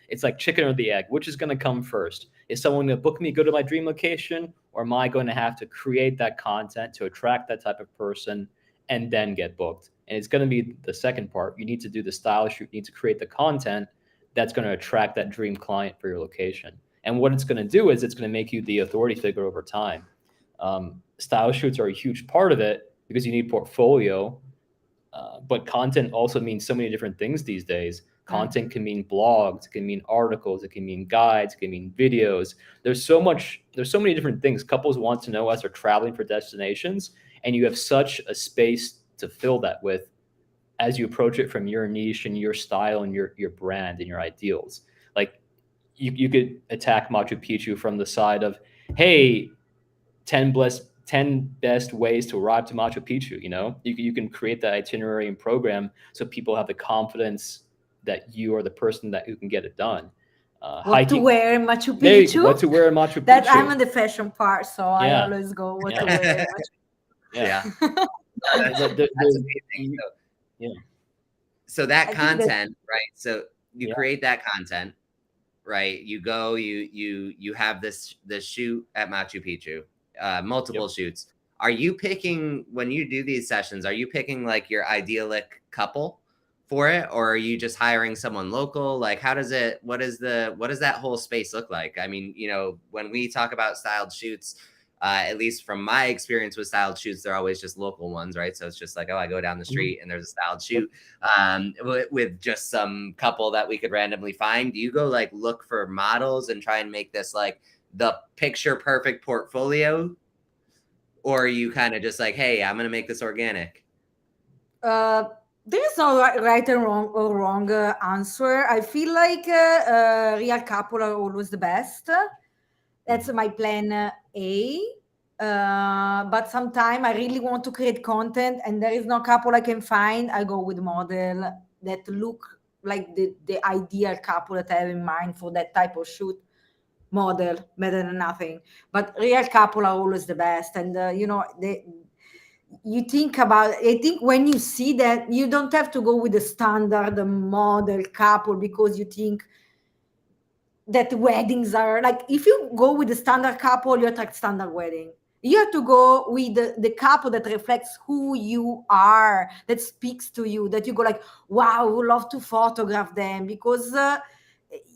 [SPEAKER 2] It's like chicken or the egg. Which is going to come first? Is someone going to book me, go to my dream location, or am I going to have to create that content to attract that type of person and then get booked? And it's going to be the second part. You need to do the style shoot. You need to create the content that's going to attract that dream client for your location. And what it's going to do is it's going to make you the authority figure over time. Style shoots are a huge part of it, because you need portfolio, but content also means so many different things these days. Content can mean blogs, it can mean articles, it can mean guides, it can mean videos. There's so many different things. Couples want to know as they're traveling for destinations, and you have such a space to fill that with as you approach it from your niche and your style and your brand and your ideals. Like you could attack Machu Picchu from the side of, hey, 10 best ways to arrive to Machu Picchu. You can create that itinerary and program so people have the confidence that you are the person who can get it done.
[SPEAKER 3] What to wear in Machu Picchu?
[SPEAKER 2] What to wear in Machu Picchu?
[SPEAKER 3] That I'm on the fashion part, so I always go what to wear in Machu Picchu.
[SPEAKER 1] That's amazing. So that content, right? So you create that content, right? You go, you have this shoot at Machu Picchu. Multiple shoots. Are you picking, when you do these sessions, are you picking like your idyllic couple for it, or are you just hiring someone local? Like, what does that whole space look like? I mean, when we talk about styled shoots, at least from my experience with styled shoots, they're always just local ones, right? So it's just like, oh, I go down the street and there's a styled shoot with just some couple that we could randomly find. Do you go like look for models and try and make this like the picture perfect portfolio, or are you kind of just like, hey, I'm gonna make this organic?
[SPEAKER 3] There is no right or wrong answer. I feel like real couple are always the best. That's my plan A. But sometimes I really want to create content and there is no couple I can find. I go with model that look like the ideal couple that I have in mind for that type of shoot. Model, better than nothing. But real couple are always the best. And, you think about, I think when you see that, you don't have to go with the standard model couple because you think that weddings are like, if you go with the standard couple, you attract standard wedding. You have to go with the couple that reflects who you are, that speaks to you, that you go like, wow, I would love to photograph them, because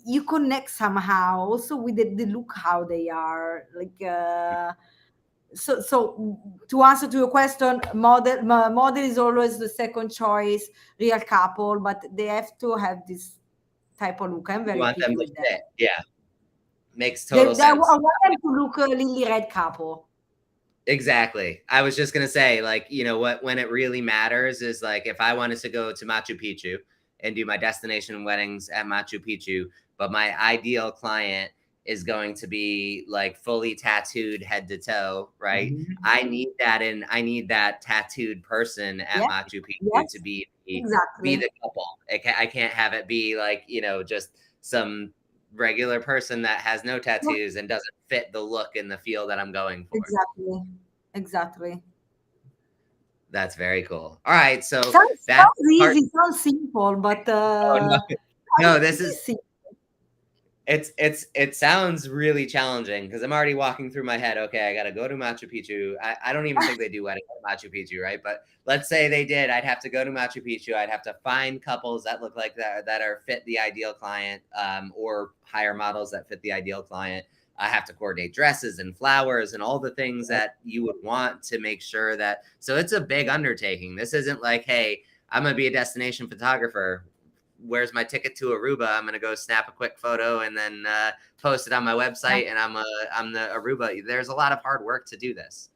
[SPEAKER 3] you connect somehow also with the look, how they are. Like, so to answer to your question, model is always the second choice, real couple, but they have to have this type of look. I'm
[SPEAKER 1] You
[SPEAKER 3] very
[SPEAKER 1] want them
[SPEAKER 3] picky
[SPEAKER 1] to
[SPEAKER 3] with
[SPEAKER 1] fit.
[SPEAKER 3] that.
[SPEAKER 1] Yeah. Makes total
[SPEAKER 3] I
[SPEAKER 1] sense.
[SPEAKER 3] want them to look a Lilly Red couple.
[SPEAKER 1] Exactly. I was just gonna say, like, you know what, when it really matters is like if I wanted to go to Machu Picchu and do my destination weddings at Machu Picchu, but my ideal client is going to be like fully tattooed head to toe, right?
[SPEAKER 2] Mhm.
[SPEAKER 1] I need that, and I need that tattooed person at
[SPEAKER 3] Yes,
[SPEAKER 1] Machu Picchu
[SPEAKER 3] yes,
[SPEAKER 1] to be
[SPEAKER 3] exactly.
[SPEAKER 1] the couple. I can't have it be like, you know, just some regular person that has no tattoos and doesn't fit the look and the feel that I'm going for.
[SPEAKER 3] Exactly.
[SPEAKER 1] That's very cool. All right, so
[SPEAKER 3] Sounds
[SPEAKER 1] that's part.
[SPEAKER 3] easy, sounds simple, but
[SPEAKER 1] Oh, no, no, this is
[SPEAKER 3] easy.
[SPEAKER 1] it sounds really challenging because I'm already walking through my head. Okay, I got to go to Machu Picchu. I don't even think they do weddings at Machu Picchu, right? But let's say they did. I'd have to go to Machu Picchu. I'd have to find couples that look like that are fit the ideal client, or hire models that fit the ideal client. I have to coordinate dresses and flowers and all the things that you would want to make sure that. So it's a big undertaking. This isn't like, hey, I'm gonna be a destination photographer. Where's my ticket to Aruba? I'm gonna go snap a quick photo and then post it on my website, and I'm the Aruba. There's a lot of hard work to do this.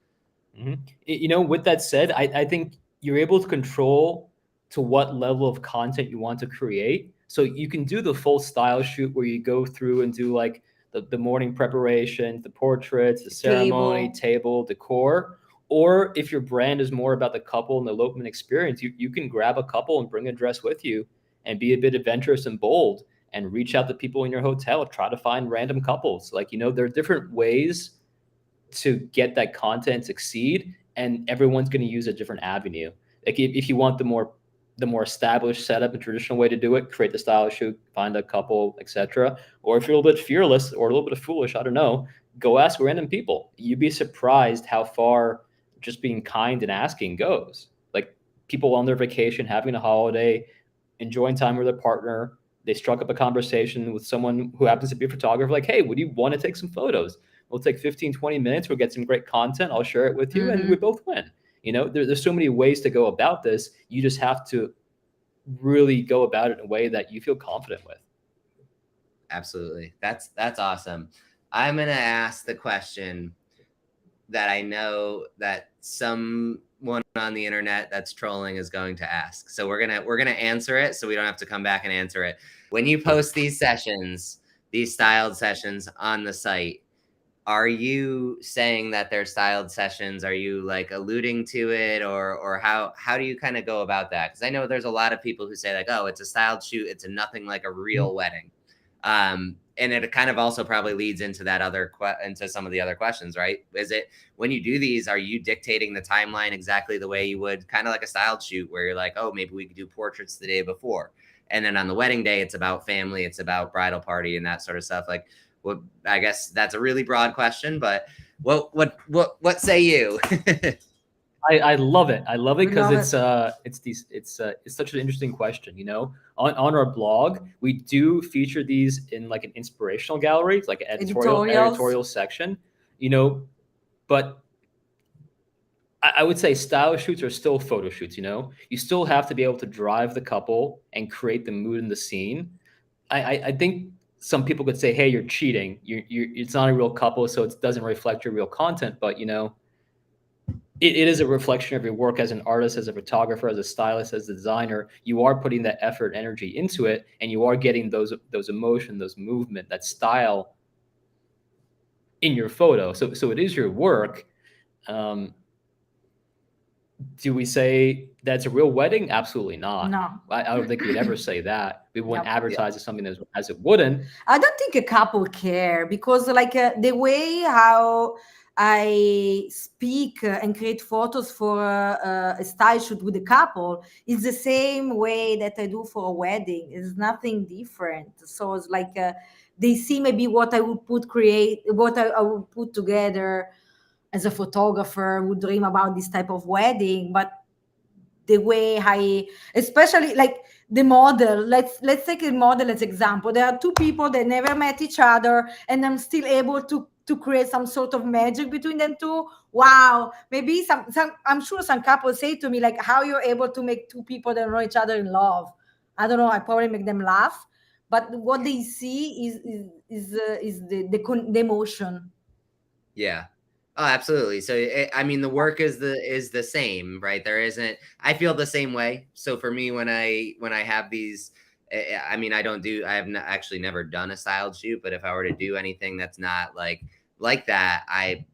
[SPEAKER 2] Mm-hmm. You know, with that said, I think you're able to control to what level of content you want to create. So you can do the full style shoot where you go through and do like the morning preparation, the portraits, the ceremony, table, decor. Or if your brand is more about the couple and the elopement experience, you can grab a couple and bring a dress with you and be a bit adventurous and bold and reach out to people in your hotel, try to find random couples. Like, you know, there are different ways to get that content succeed, and everyone's going to use a different avenue. Like if you want the more established setup and traditional way to do it, create the style shoot, find a couple, etc. Or if you're a little bit fearless or a little bit foolish, I don't know, go ask random people. You'd be surprised how far just being kind and asking goes. Like people on their vacation, having a holiday, enjoying time with their partner, they struck up a conversation with someone who happens to be a photographer, like, hey, would you want to take some photos? We'll take 15, 20 minutes. We'll get some great content. I'll share it with you, and we both win. You know, there's so many ways to go about this. You just have to really go about it in a way that you feel confident with.
[SPEAKER 1] Absolutely. That's awesome. I'm going to ask the question that I know that someone on the internet that's trolling is going to ask. So we're going to answer it so we don't have to come back and answer it. When you post these sessions, these styled sessions on the site, are you saying that they're styled sessions? Are you like alluding to it, or how do you kind of go about that? Because I know there's a lot of people who say like, oh, it's a styled shoot. It's nothing like a real wedding. And it kind of also probably leads into that into some of the other questions, right? Is it when you do these, are you dictating the timeline exactly the way you would kind of like a styled shoot where you're like, oh, maybe we could do portraits the day before. And then on the wedding day, it's about family, it's about bridal party and that sort of stuff. Like, well, I guess that's a really broad question, but what say you?
[SPEAKER 2] I love it. I love it because it's such an interesting question. You know, on our blog, we do feature these in like an inspirational gallery, like an editorial section. You know, but I would say style shoots are still photo shoots. You know, you still have to be able to drive the couple and create the mood in the scene. I think some people could say, hey, you're cheating. It's not a real couple, so it doesn't reflect your real content. But, you know, it is a reflection of your work as an artist, as a photographer, as a stylist, as a designer. You are putting that effort, energy into it, and you are getting those emotion, those movement, that style in your photo. So it is your work. Do we say that's a real wedding? Absolutely not.
[SPEAKER 3] No.
[SPEAKER 2] I don't think we'd ever say that. We wouldn't advertise as something as it wouldn't.
[SPEAKER 3] I don't think a couple care, because like the way how I speak and create photos for a style shoot with a couple is the same way that I do for a wedding. It's nothing different. So it's like they see maybe what I would what I would put together. as a photographer would dream about this type of wedding, but the way especially like the model, let's take a model as example. There are two people that never met each other, and I'm still able to create some sort of magic between them two. Wow. Maybe some I'm sure some couples say to me like, how you're able to make two people that know each other in love. I don't know, I probably make them laugh, but what they see is the emotion.
[SPEAKER 1] Yeah. Oh, absolutely. So, I mean, the work is the same, right? There isn't. I feel the same way. So for me, when I have these, I mean, I have actually never done a styled shoot, but if I were to do anything that's not like that, I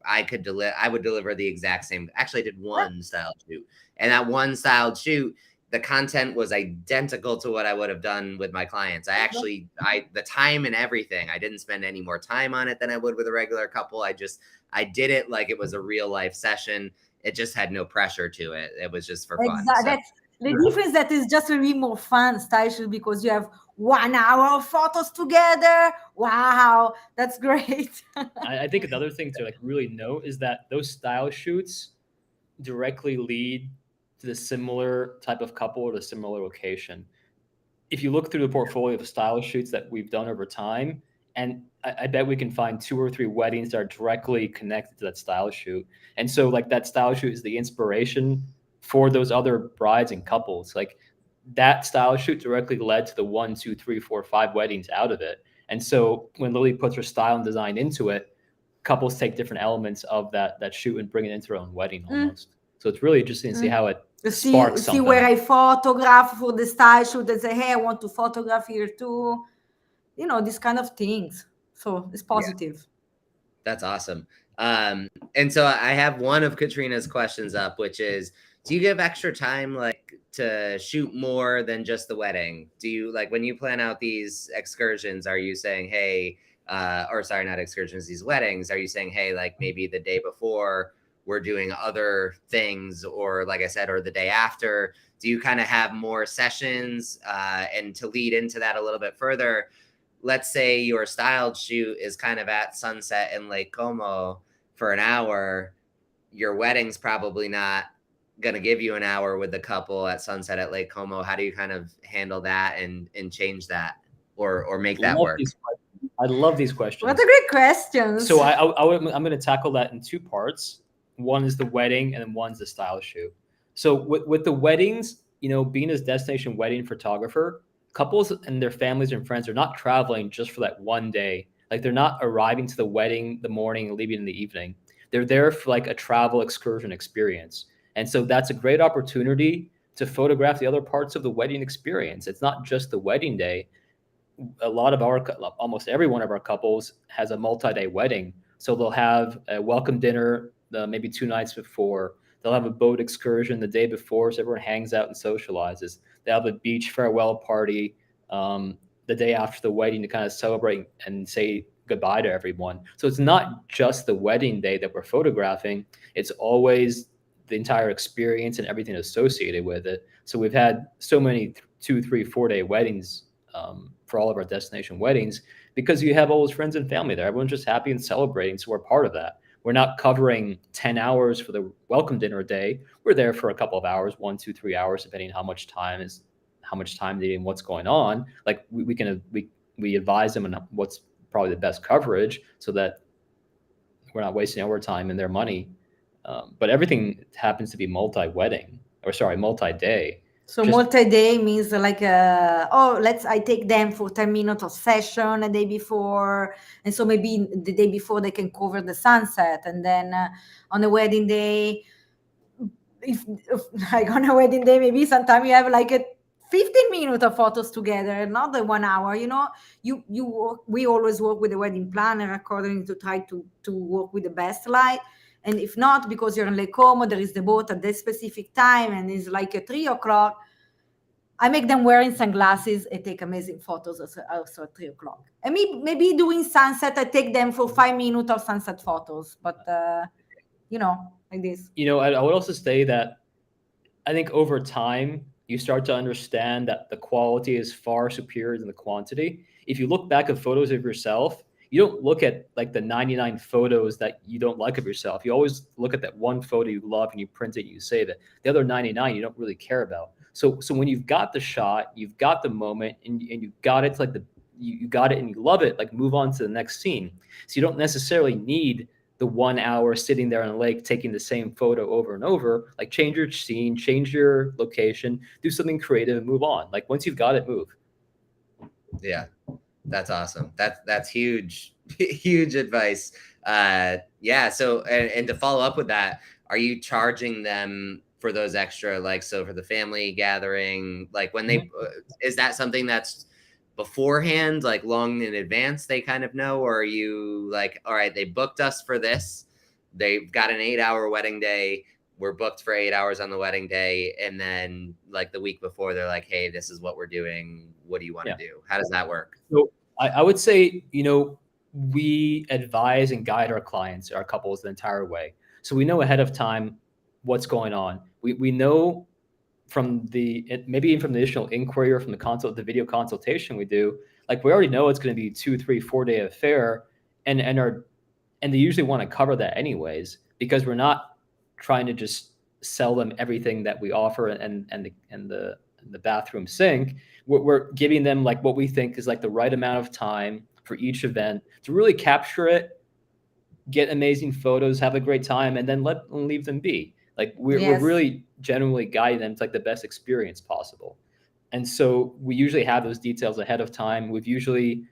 [SPEAKER 1] would deliver the exact same. Actually, I did one styled shoot, and that one styled shoot, the content was identical to what I would have done with my clients. The time and everything, I didn't spend any more time on it than I would with a regular couple. I did it like it was a real life session. It just had no pressure to it. It was just for fun.
[SPEAKER 3] Exactly. That's the difference. That is just a bit more fun style shoot because you have 1 hour of photos together. Wow, that's great.
[SPEAKER 2] I think another thing to like really note is that those style shoots directly lead to the similar type of couple or the similar location. If you look through the portfolio of style shoots that we've done over time, and I bet we can find 2 or 3 weddings that are directly connected to that style shoot. And so like that style shoot is the inspiration for those other brides and couples. Like that style shoot directly led to the 1, 2, 3, 4, 5 weddings out of it. And so when Lilly puts her style and design into it, couples take different elements of that shoot and bring it into their own wedding almost. So it's really interesting to see how it sparks something.
[SPEAKER 3] See where I photograph for the style shoot and say, hey, I want to photograph here too. You know, these kind of things. So it's positive.
[SPEAKER 1] Yeah. That's awesome. And so I have one of Katrina's questions up, which is, do you give extra time like to shoot more than just the wedding? Do you like when you plan out these excursions, are you saying, hey, or sorry, not excursions, these weddings, are you saying, hey, like maybe the day before we're doing other things, or like I said, or the day after? Do you kind of have more sessions? And to lead into that a little bit further, let's say your styled shoot is kind of at sunset in Lake Como for an hour. Your wedding's probably not going to give you an hour with the couple at sunset at Lake Como. How do you kind of handle that and change that or make that work?
[SPEAKER 2] I love these questions.
[SPEAKER 3] What a great question.
[SPEAKER 2] So I'm going to tackle that in 2 parts. One is the wedding and then one's the style shoot. So with the weddings, you know, being a destination wedding photographer, couples and their families and friends are not traveling just for that one day. Like they're not arriving to the wedding the morning and leaving in the evening. They're there for like a travel excursion experience. And so that's a great opportunity to photograph the other parts of the wedding experience. It's not just the wedding day. A lot of almost every one of our couples has a multi-day wedding. So they'll have a welcome dinner maybe 2 nights before. They'll have a boat excursion the day before, so everyone hangs out and socializes. They have a beach farewell party the day after the wedding to kind of celebrate and say goodbye to everyone. So it's not just the wedding day that we're photographing. It's always the entire experience and everything associated with it. So we've had so many 2, 3, 4 day weddings for all of our destination weddings because you have all those friends and family there. Everyone's just happy and celebrating, so we're part of that. We're not covering 10 hours for the welcome dinner day. We're there for a couple of hours, 1, 2, 3 hours, depending on how much time they need and what's going on. Like we advise them on what's probably the best coverage so that we're not wasting our time and their money. But everything happens to be multi-day.
[SPEAKER 3] So multi-day means like, I take them for 10 minutes of session a day before. And so maybe the day before they can cover the sunset. And then on the wedding day, if like on a wedding day, maybe sometimes you have like a 15 minutes of photos together, not the 1 hour. You know, we always work with the wedding planner according to try to work with the best light. And if not, because you're in Lake Como, there is the boat at this specific time, and it's like at 3 o'clock. I make them wearing sunglasses and take amazing photos also at 3 o'clock. And maybe doing sunset, I take them for 5 minutes of sunset photos. But, like this.
[SPEAKER 2] You know, I would also say that I think over time, you start to understand that the quality is far superior than the quantity. If you look back at photos of yourself, you don't look at like the 99 photos that you don't like of yourself. You always look at that one photo you love and you print it, you save it. The other 99 you don't really care about. So when you've got the shot, you've got the moment, and you got it, like you got it and you love it, like move on to the next scene. So you don't necessarily need the 1 hour sitting there on a lake taking the same photo over and over. Like change your scene, change your location, do something creative and move on. Like once you've got it, move.
[SPEAKER 1] Yeah, that's awesome. That's huge, huge advice. Yeah. So, and to follow up with that, are you charging them for those extra, like, so for the family gathering, like when they, is that something that's beforehand, like long in advance, they kind of know, or are you like, all right, they booked us for this, they've got an 8-hour wedding day, we're booked for 8 hours on the wedding day, and then like the week before they're like, hey, this is what we're doing, what do you want to do? How does that work?
[SPEAKER 2] So I would say, we advise and guide our clients, our couples, the entire way. So we know ahead of time what's going on. We know from maybe even from the initial inquiry or from the video consultation we do, like we already know it's going to be 2, 3, 4-day affair, and they usually want to cover that anyways, because we're not trying to just sell them everything that we offer and the bathroom sink. We're giving them like what we think is like the right amount of time for each event to really capture it, get amazing photos, have a great time, and then leave them be. Like we're really generally guiding them to like the best experience possible. And so we usually have those details ahead of time. We've usually,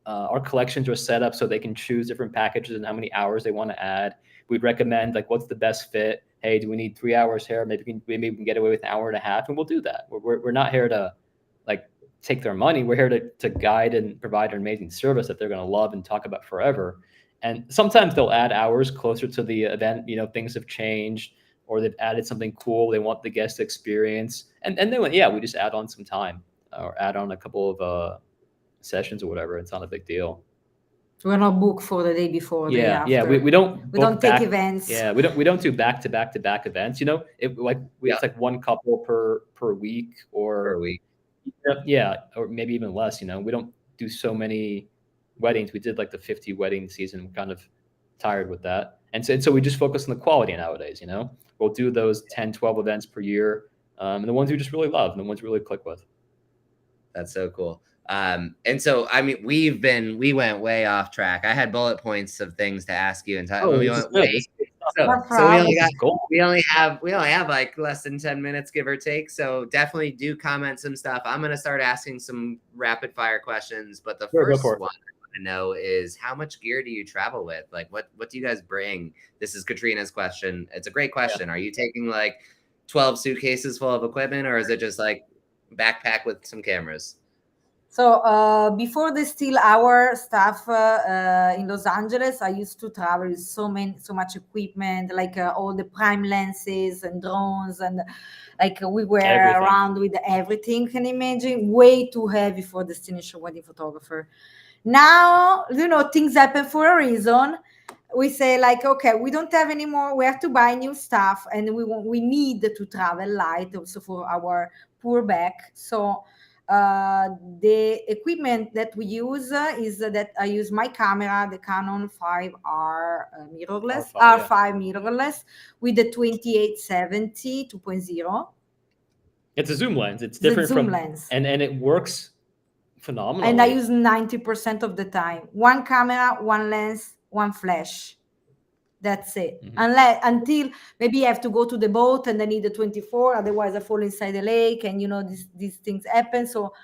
[SPEAKER 2] our collections are set up so they can choose different packages and how many hours they want to add. We'd recommend like, what's the best fit? Hey, do we need 3 hours here? Maybe we can get away with an hour and a half, and we'll do that. We're not here to like take their money. We're here to guide and provide an amazing service that they're going to love and talk about forever. And sometimes they'll add hours closer to the event. Things have changed, or they've added something cool they want the guest experience. And then, we just add on some time or add on a couple of sessions or whatever. It's not a big deal.
[SPEAKER 3] We're not booked for the day before.
[SPEAKER 2] Yeah,
[SPEAKER 3] day after.
[SPEAKER 2] We don't
[SPEAKER 3] take events.
[SPEAKER 2] Yeah, we don't do back to back events. It's like one couple per week or
[SPEAKER 1] Per week.
[SPEAKER 2] Yeah, or maybe even less. We don't do so many weddings. We did like the 50 wedding season. We're kind of tired with that, and so we just focus on the quality nowadays. We'll do those 10, 12 events per year, and the ones we just really love, and the ones we really click with.
[SPEAKER 1] That's so cool. And so, I mean, we went way off track. I had bullet points of things to ask you, and we went way. So we only have like less than 10 minutes, give or take. So definitely do comment some stuff. I'm going to start asking some rapid fire questions, but the first one I want to know is, how much gear do you travel with? Like what do you guys bring? This is Katrina's question. It's a great question. Yeah. Are you taking like 12 suitcases full of equipment, or is it just like backpack with some cameras?
[SPEAKER 3] So before the Still Hour stuff in Los Angeles, I used to travel with so much equipment, like all the prime lenses and drones, and like we were around with everything. Can you imagine? Way too heavy for destination wedding photographer. Now, things happen for a reason. We say like, okay, we don't have any more. We have to buy new stuff, and we need to travel light also for our poor back. So the equipment that we use is that I use my camera, the Canon 5R mirrorless, R5 mirrorless with the 2870 2.0.
[SPEAKER 2] It's a zoom lens. It's different from lens, and it works phenomenally.
[SPEAKER 3] And I use 90% of the time. One camera, one lens, one flash. That's it. Mm-hmm. Until maybe I have to go to the boat and I need the 24, otherwise I fall inside the lake, and these things happen. So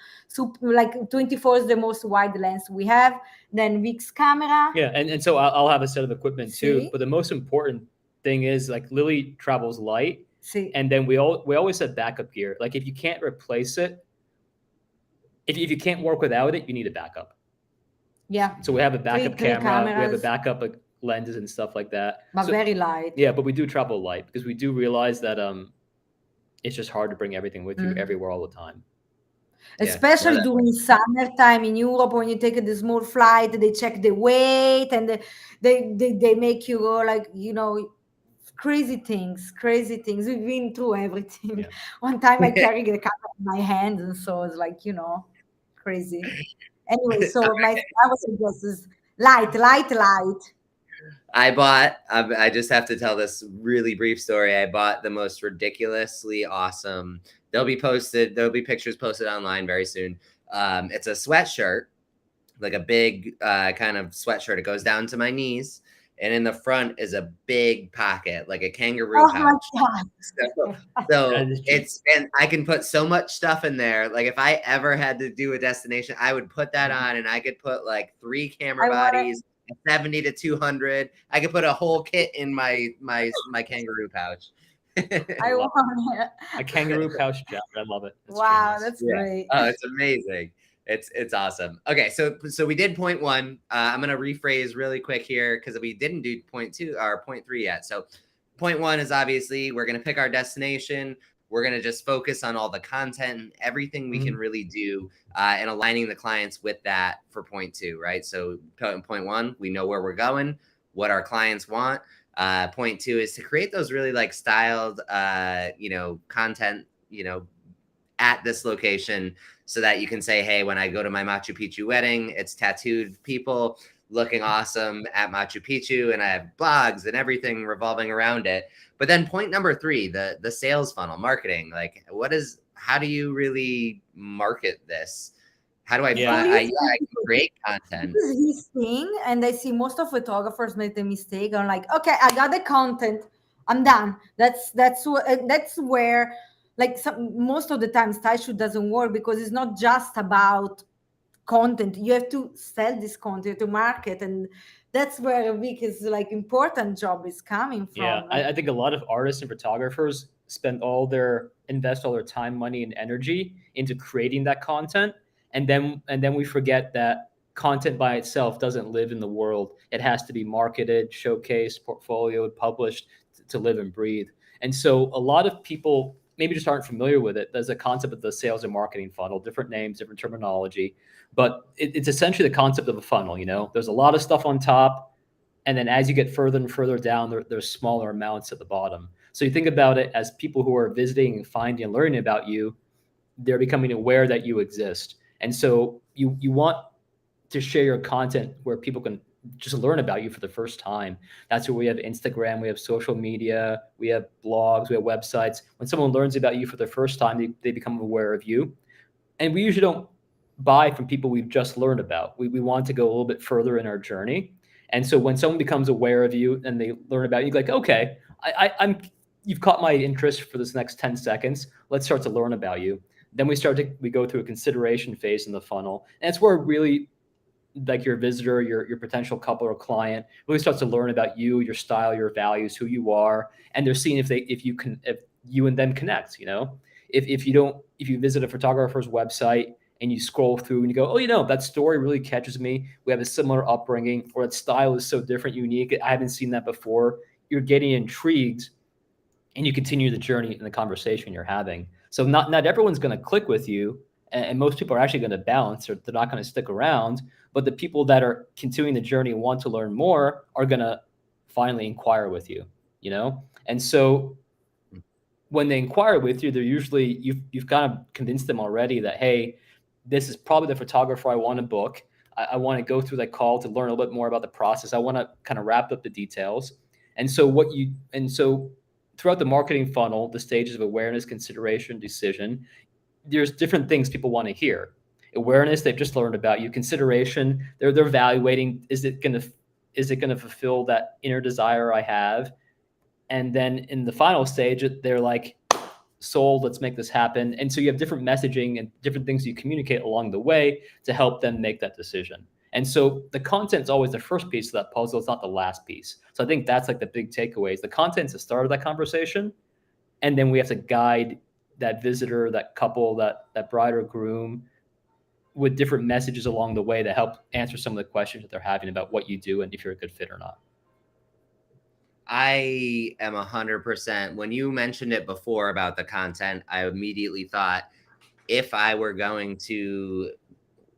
[SPEAKER 3] like 24 is the most wide lens we have. Then Vic's camera.
[SPEAKER 2] Yeah, and so I'll have a set of equipment too. But the most important thing is like Lilly travels light. And then we always have backup gear. Like if you can't replace it, if you can't work without it, you need a backup.
[SPEAKER 3] Yeah.
[SPEAKER 2] So we have a backup camera. We have a backup lenses and stuff like that,
[SPEAKER 3] but very light.
[SPEAKER 2] Yeah, but we do travel light because we do realize that it's just hard to bring everything with you everywhere all the time.
[SPEAKER 3] Especially during summertime in Europe, when you take the small flight, they check the weight and they make you go like, crazy things. We've been through everything. Yeah. One time I carried the camera in my hand, and so it's like, crazy. Anyway, so my suggestion is Light.
[SPEAKER 1] I just have to tell this really brief story. I bought the most ridiculously awesome. There'll be pictures posted online very soon. It's a sweatshirt, like a big kind of sweatshirt. It goes down to my knees. And in the front is a big pocket, like a kangaroo pouch.
[SPEAKER 3] My God.
[SPEAKER 1] So and I can put so much stuff in there. Like if I ever had to do a destination, I would put that on, and I could put like 3 camera bodies, 70 to 200. I could put a whole kit in my kangaroo pouch.
[SPEAKER 3] I want it.
[SPEAKER 2] A kangaroo pouch jacket. I love it.
[SPEAKER 3] Wow, that's great.
[SPEAKER 1] Oh, it's amazing. It's awesome. Okay, so we did point 1. I'm gonna rephrase really quick here because we didn't do point 2 or point 3 yet. So point 1 is obviously we're gonna pick our destination. We're gonna just focus on all the content and everything we can really do, and aligning the clients with that for point 2, right? So point 1, we know where we're going, what our clients want. Point 2 is to create those really like styled, content, at this location, so that you can say, hey, when I go to my Machu Picchu wedding, it's tattooed people looking awesome at Machu Picchu, and I have blogs and everything revolving around it. But then point number 3, the sales funnel marketing, like how do you really market this? How do I create content?
[SPEAKER 3] This is his thing, and I see most of photographers make the mistake. I'm like, okay, I got the content, I'm done. That's where, like, most of the time style shoot doesn't work, because it's not just about content. You have to sell this content, to market, and that's where Vic's like important job is coming from.
[SPEAKER 2] Yeah, I think a lot of artists and photographers invest all their time, money, and energy into creating that content. And then we forget that content by itself doesn't live in the world. It has to be marketed, showcased, portfolioed, published to live and breathe. And so a lot of people maybe just aren't familiar with it. There's a concept of the sales and marketing funnel, different names, different terminology, but it's essentially the concept of a funnel. There's a lot of stuff on top, and then as you get further and further down, there's smaller amounts at the bottom. So you think about it as people who are visiting and finding and learning about you, they're becoming aware that you exist. And so you want to share your content where people can just learn about you for the first time. That's where we have Instagram, we have social media, we have blogs, we have websites. When someone learns about you for the first time, they become aware of you. And we usually don't buy from people we've just learned about. We want to go a little bit further in our journey. And so when someone becomes aware of you and they learn about you, like, okay, you've caught my interest for this next 10 seconds. Let's start to learn about you. Then we go through a consideration phase in the funnel. And it's where really, like, your visitor, your potential couple or client really starts to learn about you, your style, your values, who you are. And they're seeing if you and them connect. If you visit a photographer's website and you scroll through and you go, oh, that story really catches me. We have a similar upbringing, or that style is so different, unique. I haven't seen that before. You're getting intrigued, and you continue the journey in the conversation you're having. So not everyone's going to click with you, and most people are actually going to bounce, or they're not going to stick around. But the people that are continuing the journey and want to learn more are going to finally inquire with you, And so when they inquire with you, they're usually, you've kind of convinced them already that, hey, this is probably the photographer I want to book. I want to go through that call to learn a little bit more about the process. I want to kind of wrap up the details. And so throughout the marketing funnel, the stages of awareness, consideration, decision, there's different things people want to hear. Awareness, they've just learned about you. Consideration, they're evaluating, is it going to fulfill that inner desire I have? And then in the final stage, they're like, sold, let's make this happen. And so you have different messaging and different things you communicate along the way to help them make that decision. And so the content's always the first piece of that puzzle. It's not the last piece. So I think that's like the big takeaways. The content's the start of that conversation. And then we have to guide that visitor, that couple, that bride or groom with different messages along the way to help answer some of the questions that they're having about what you do and if you're a good fit or not.
[SPEAKER 1] I am 100%. When you mentioned it before about the content, I immediately thought, if I were going to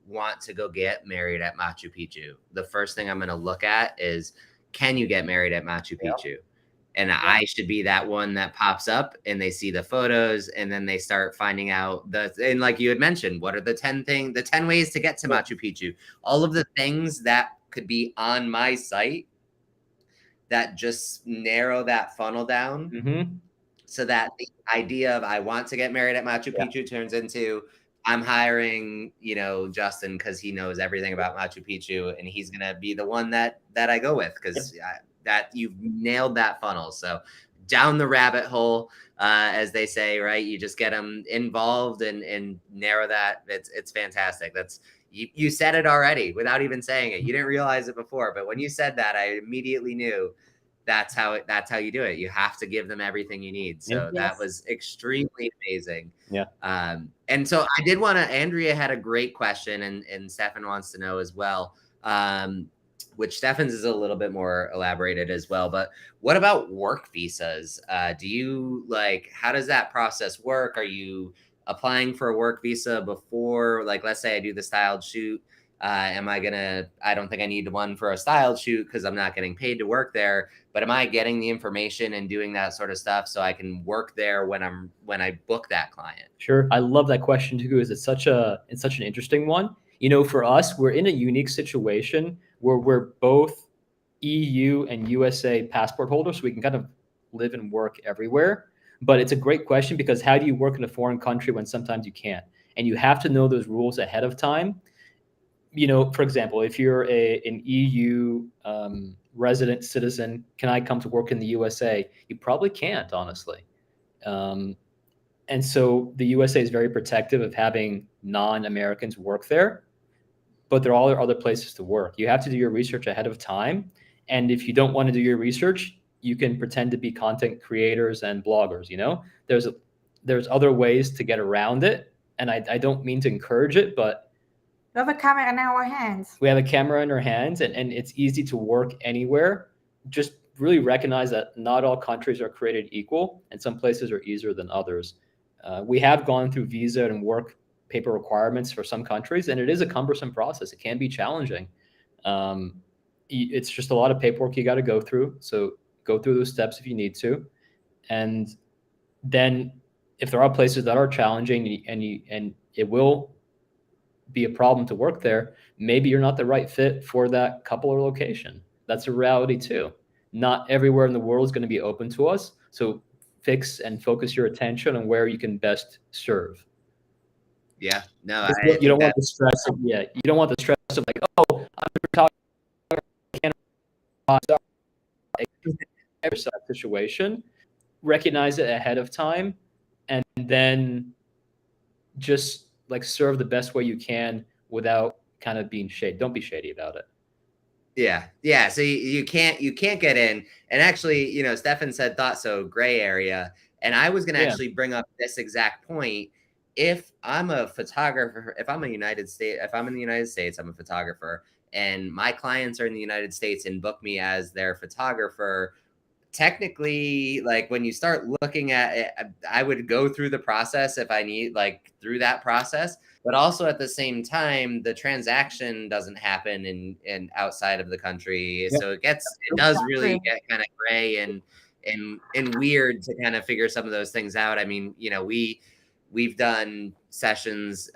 [SPEAKER 1] want to go get married at Machu Picchu, the first thing I'm going to look at is, can you get married at Machu Picchu? And I should be that one that pops up and they see the photos, and then they start finding out and like you had mentioned, what are the 10 ways to get to Machu Picchu? All of the things that could be on my site that just narrow that funnel down, so that the idea of I want to get married at Machu Picchu turns into I'm hiring, Justin, because he knows everything about Machu Picchu, and he's gonna be the one that I go with, because that you've nailed that funnel. So down the rabbit hole, as they say, right? You just get them involved and narrow that. It's fantastic. That's you said it already without even saying it. You didn't realize it before, but when you said that, I immediately knew that's how you do it. You have to give them everything you need. So that was extremely amazing.
[SPEAKER 2] Yeah.
[SPEAKER 1] And so I did want to, Andrea had a great question, and Stefan wants to know as well, which Stefan's is a little bit more elaborated as well. But what about work visas? Do you how does that process work? Are you applying for a work visa before, let's say I do the styled shoot? I don't think I need one for a styled shoot because I'm not getting paid to work there, but am I getting the information and doing that sort of stuff so I can work there when I book that client?
[SPEAKER 2] Sure. I love that question too, because it's such an interesting one. For us, we're in a unique situation where we're both EU and USA passport holders, so we can kind of live and work everywhere. But it's a great question, because how do you work in a foreign country when sometimes you can't? And you have to know those rules ahead of time. For example, if you're an EU resident citizen, can I come to work in the USA? You probably can't, honestly. And so the USA is very protective of having non-Americans work there, but there are other places to work. You have to do your research ahead of time. And if you don't want to do your research, you can pretend to be content creators and bloggers. There's other ways to get around it. And I don't mean to encourage it, but
[SPEAKER 3] we have a camera in our hands.
[SPEAKER 2] We have a camera in our hands, and it's easy to work anywhere. Just really recognize that not all countries are created equal, and some places are easier than others. We have gone through visa and work paper requirements for some countries, and it is a cumbersome process. It can be challenging. It's just a lot of paperwork you got to go through. So go through those steps if you need to. And then if there are places that are challenging and it will be a problem to work there, maybe you're not the right fit for that couple or location. That's a reality too. Not everywhere in the world is going to be open to us. So fix and focus your attention on where you can best serve.
[SPEAKER 1] Yeah, no,
[SPEAKER 2] you don't want the stress of, you don't want the stress of I'm talking every situation. Recognize it ahead of time, and then just serve the best way you can without kind of being shady. Don't be shady about it.
[SPEAKER 1] Yeah. So you can't get in. And actually, Stefan said thought so, gray area. And I was going to actually bring up this exact point. If I'm a photographer, if I'm in the United States, I'm a photographer, and my clients are in the United States and book me as their photographer, technically, when you start looking at it, I would go through the process if I need, through that process, but also at the same time, the transaction doesn't happen in outside of the country. Yep. So it does really get kind of gray and weird to kind of figure some of those things out. I mean, we've done sessions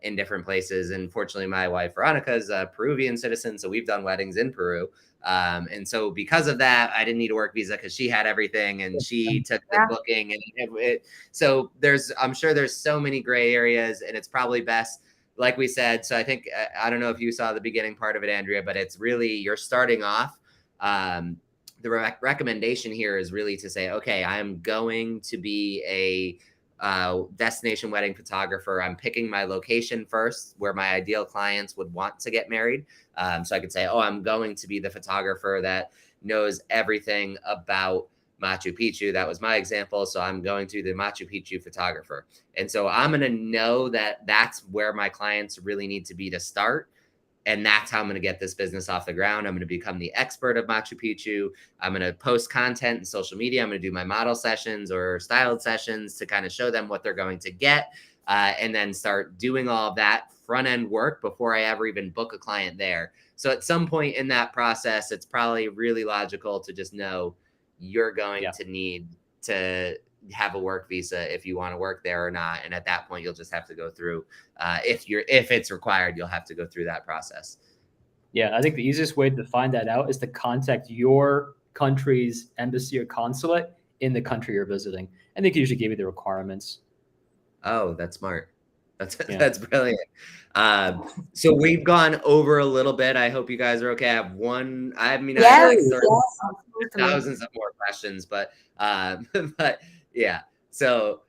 [SPEAKER 1] in different places, and fortunately my wife Veronica is a Peruvian citizen, so we've done weddings in Peru. And so because of that, I didn't need a work visa because she had everything and she took the booking. And so I'm sure there's so many gray areas, and it's probably best, like we said. So I think, I don't know if you saw the beginning part of it, Andrea, but it's really, you're starting off. The recommendation here is really to say, okay, I'm going to be a destination wedding photographer. I'm picking my location first, where my ideal clients would want to get married. So I could say, I'm going to be the photographer that knows everything about Machu Picchu. That was my example. So I'm going to be the Machu Picchu photographer. And so I'm going to know that that's where my clients really need to be to start. And that's how I'm going to get this business off the ground. I'm going to become the expert of Machu Picchu. I'm going to post content in social media. I'm going to do my model sessions or styled sessions to kind of show them what they're going to get, and then start doing all of that front end work before I ever even book a client there. So at some point in that process, it's probably really logical to just know you're going to need to have a work visa if you want to work there or not. And at that point, you'll just have to go through, if it's required, you'll have to go through that process.
[SPEAKER 2] Yeah, I think the easiest way to find that out is to contact your country's embassy or consulate in the country you're visiting, and they can usually give you the requirements.
[SPEAKER 1] Oh, that's smart.
[SPEAKER 2] Yeah.
[SPEAKER 1] That's brilliant. So we've gone over a little bit. I hope you guys are okay. I have one. I mean, I have
[SPEAKER 3] Yes,
[SPEAKER 1] like
[SPEAKER 3] yes, absolutely.
[SPEAKER 1] thousands of more questions, but but yeah. So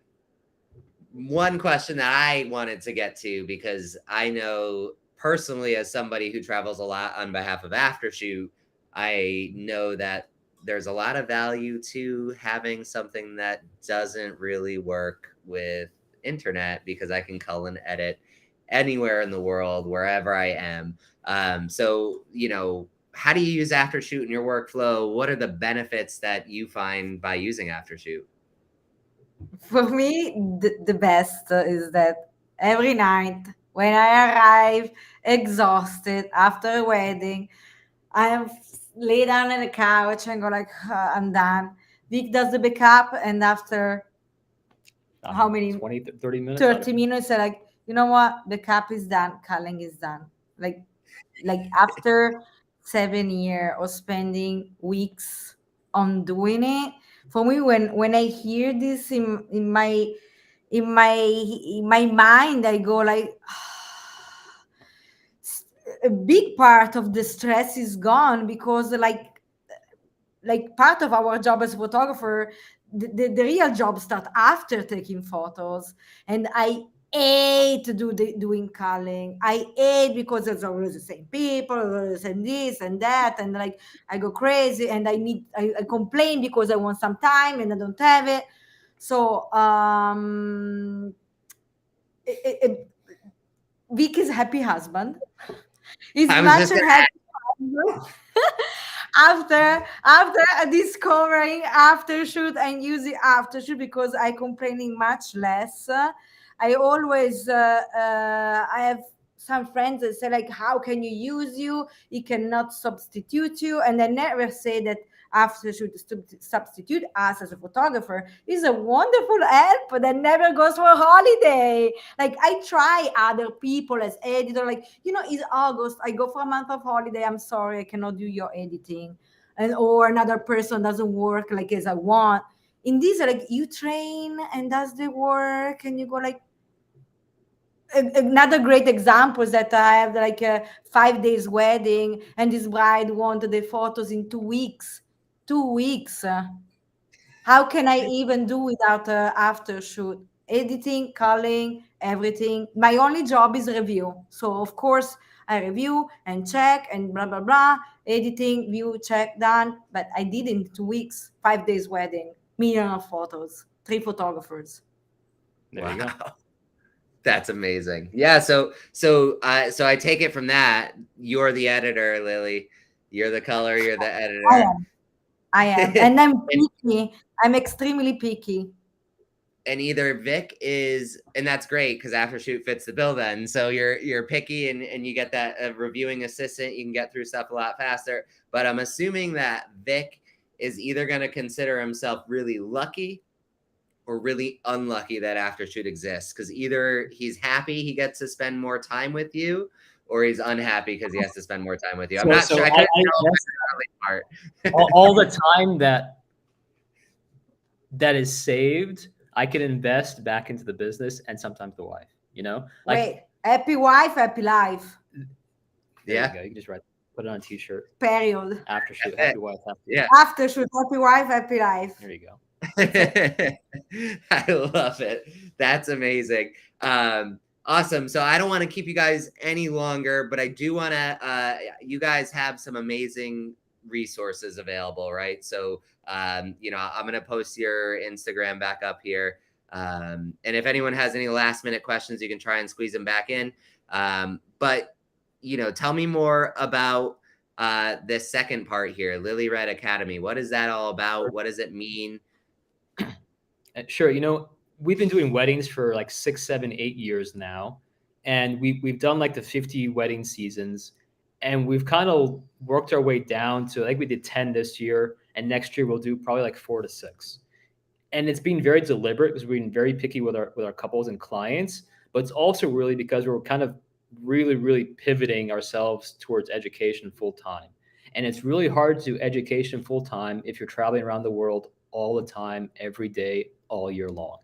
[SPEAKER 1] one question that I wanted to get to, because I know personally, as somebody who travels a lot on behalf of Aftershoot, I know that there's a lot of value to having something that doesn't really work with internet, because I can cull and edit anywhere in the world, wherever I am. So, how do you use Aftershoot in your workflow? What are the benefits that you find by using Aftershoot?
[SPEAKER 3] For me, the best is that every night when I arrive exhausted after a wedding, I am lay down on the couch and go like, I'm done. Vic does the backup, and after how many
[SPEAKER 2] 20, 30 minutes?
[SPEAKER 3] 30 minutes, I'm like, you know what? The cap is done. Culling is done. Like after 7 years of spending weeks on doing it, for me, when I hear this in my mind, I go like, a big part of the stress is gone, because like part of our job as a photographer, the real job start after taking photos. And I hate doing culling. I hate, because there's always the same people, always the same this and that, and like I go crazy, and I complain because I want some time and I don't have it. So Vic is a happy husband. He's
[SPEAKER 1] I was
[SPEAKER 3] much
[SPEAKER 1] just
[SPEAKER 3] a
[SPEAKER 1] gonna
[SPEAKER 3] happy husband after discovering after shoot and using after shoot, because I complaining much less. I always I have some friends that say like, how can you use you? It cannot substitute you, and I never say that after shoot substitute us as a photographer. Is a wonderful help that never goes for a holiday. Like I try other people as editor, like, it's August, I go for a month of holiday, I'm sorry, I cannot do your editing. And or another person doesn't work like as I want. In this, like, you train and does the work, and you go like, another great example is that I have like a 5 days wedding, and this bride wanted the photos in 2 weeks. 2 weeks. How can I even do without after shoot? Editing, culling, everything. My only job is review. So of course I review and check and blah blah blah. Editing, view, check, done. But I did in 2 weeks, 5 days wedding, million of photos, 3 photographers.
[SPEAKER 2] There you go.
[SPEAKER 1] That's amazing. Yeah. So I take it from that, you're the editor, Lily. You're the color. You're the editor.
[SPEAKER 3] I am, and I'm picky. I'm extremely picky.
[SPEAKER 1] And either Vic is, and that's great because Aftershoot fits the bill then. So you're picky, and you get that reviewing assistant. You can get through stuff a lot faster. But I'm assuming that Vic is either going to consider himself really lucky or really unlucky that Aftershoot exists, because either he's happy he gets to spend more time with you, or he's unhappy because he has to spend more time with you. I'm not sure. I couldn't tell part.
[SPEAKER 2] all the time that is saved, I can invest back into the business and sometimes the wife.
[SPEAKER 3] Wait, happy wife, happy life.
[SPEAKER 2] There you go. You can just put it on a t-shirt.
[SPEAKER 3] Period.
[SPEAKER 2] Aftershoot, happy wife.
[SPEAKER 3] Aftershoot, happy wife, happy life.
[SPEAKER 2] There you go.
[SPEAKER 1] I love it. That's amazing. Awesome. So I don't want to keep you guys any longer, but I do want to, you guys have some amazing resources available, right? So, I'm going to post your Instagram back up here. And if anyone has any last minute questions, you can try and squeeze them back in. But, tell me more about this second part here, Lilly Red Academy. What is that all about? What does it mean?
[SPEAKER 2] Sure. We've been doing weddings for like 6, 7, 8 years now. And we've done like the 50 wedding seasons. And we've kind of worked our way down to, like, we did 10 this year. And next year we'll do probably like 4 to 6. And it's been very deliberate because we've been very picky with our couples and clients. But it's also really because we're kind of really, really pivoting ourselves towards education full time. And it's really hard to do education full time if you're traveling around the world all the time, every day, all year long.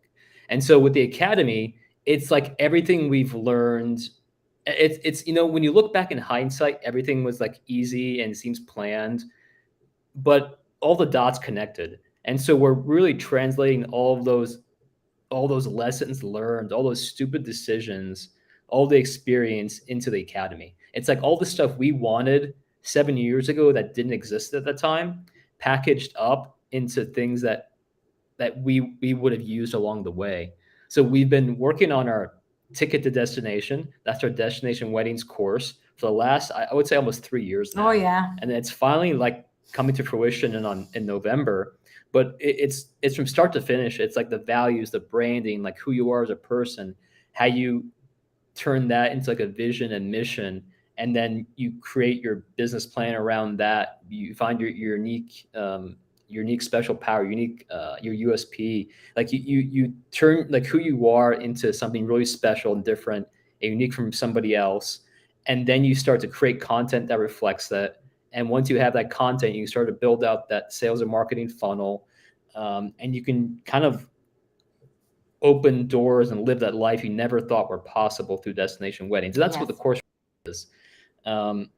[SPEAKER 2] And so with the academy, it's like everything we've learned. It's when you look back in hindsight, everything was like easy and seems planned, but all the dots connected. And so we're really translating all those lessons learned, all those stupid decisions, all the experience into the academy. It's like all the stuff we wanted 7 years ago that didn't exist at the time, packaged up into things that we would have used along the way. So we've been working on our ticket to destination. That's our destination weddings course for the last, I would say, almost 3 years now.
[SPEAKER 3] Oh yeah.
[SPEAKER 2] And it's finally like coming to fruition in November. But it's from start to finish. It's like the values, the branding, like who you are as a person, how you turn that into like a vision and mission, and then you create your business plan around that. You find your unique special power, your USP. Like you turn like who you are into something really special and different and unique from somebody else, and then you start to create content that reflects that. And once you have that content, you start to build out that sales and marketing funnel, and you can kind of open doors and live that life you never thought were possible through destination weddings. So that's what the course is. And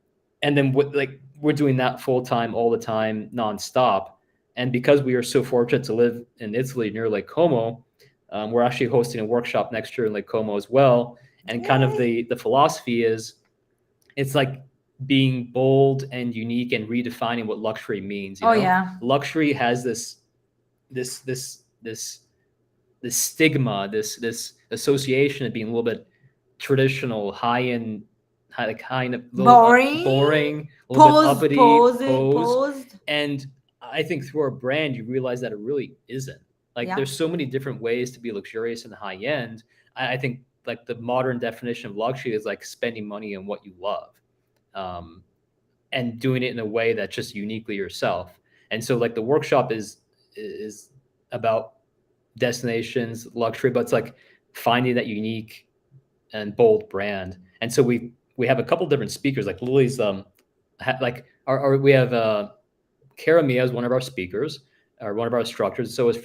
[SPEAKER 2] then we're doing that full time, all the time, nonstop. And because we are so fortunate to live in Italy near Lake Como, we're actually hosting a workshop next year in Lake Como as well. And kind of the philosophy is, it's like being bold and unique and redefining what luxury means. Luxury has this stigma, this association of being a little bit traditional, high-end, kind of boring, a little bit uppity, posed. And I think through our brand, you realize that it really isn't. Like there's so many different ways to be luxurious and high end. I think like the modern definition of luxury is like spending money on what you love, and doing it in a way that's just uniquely yourself. And so like the workshop is about destinations, luxury, but it's like finding that unique and bold brand. And so we have a couple different speakers, like Lilly's we have Cara Mia is one of our speakers, or one of our instructors. So is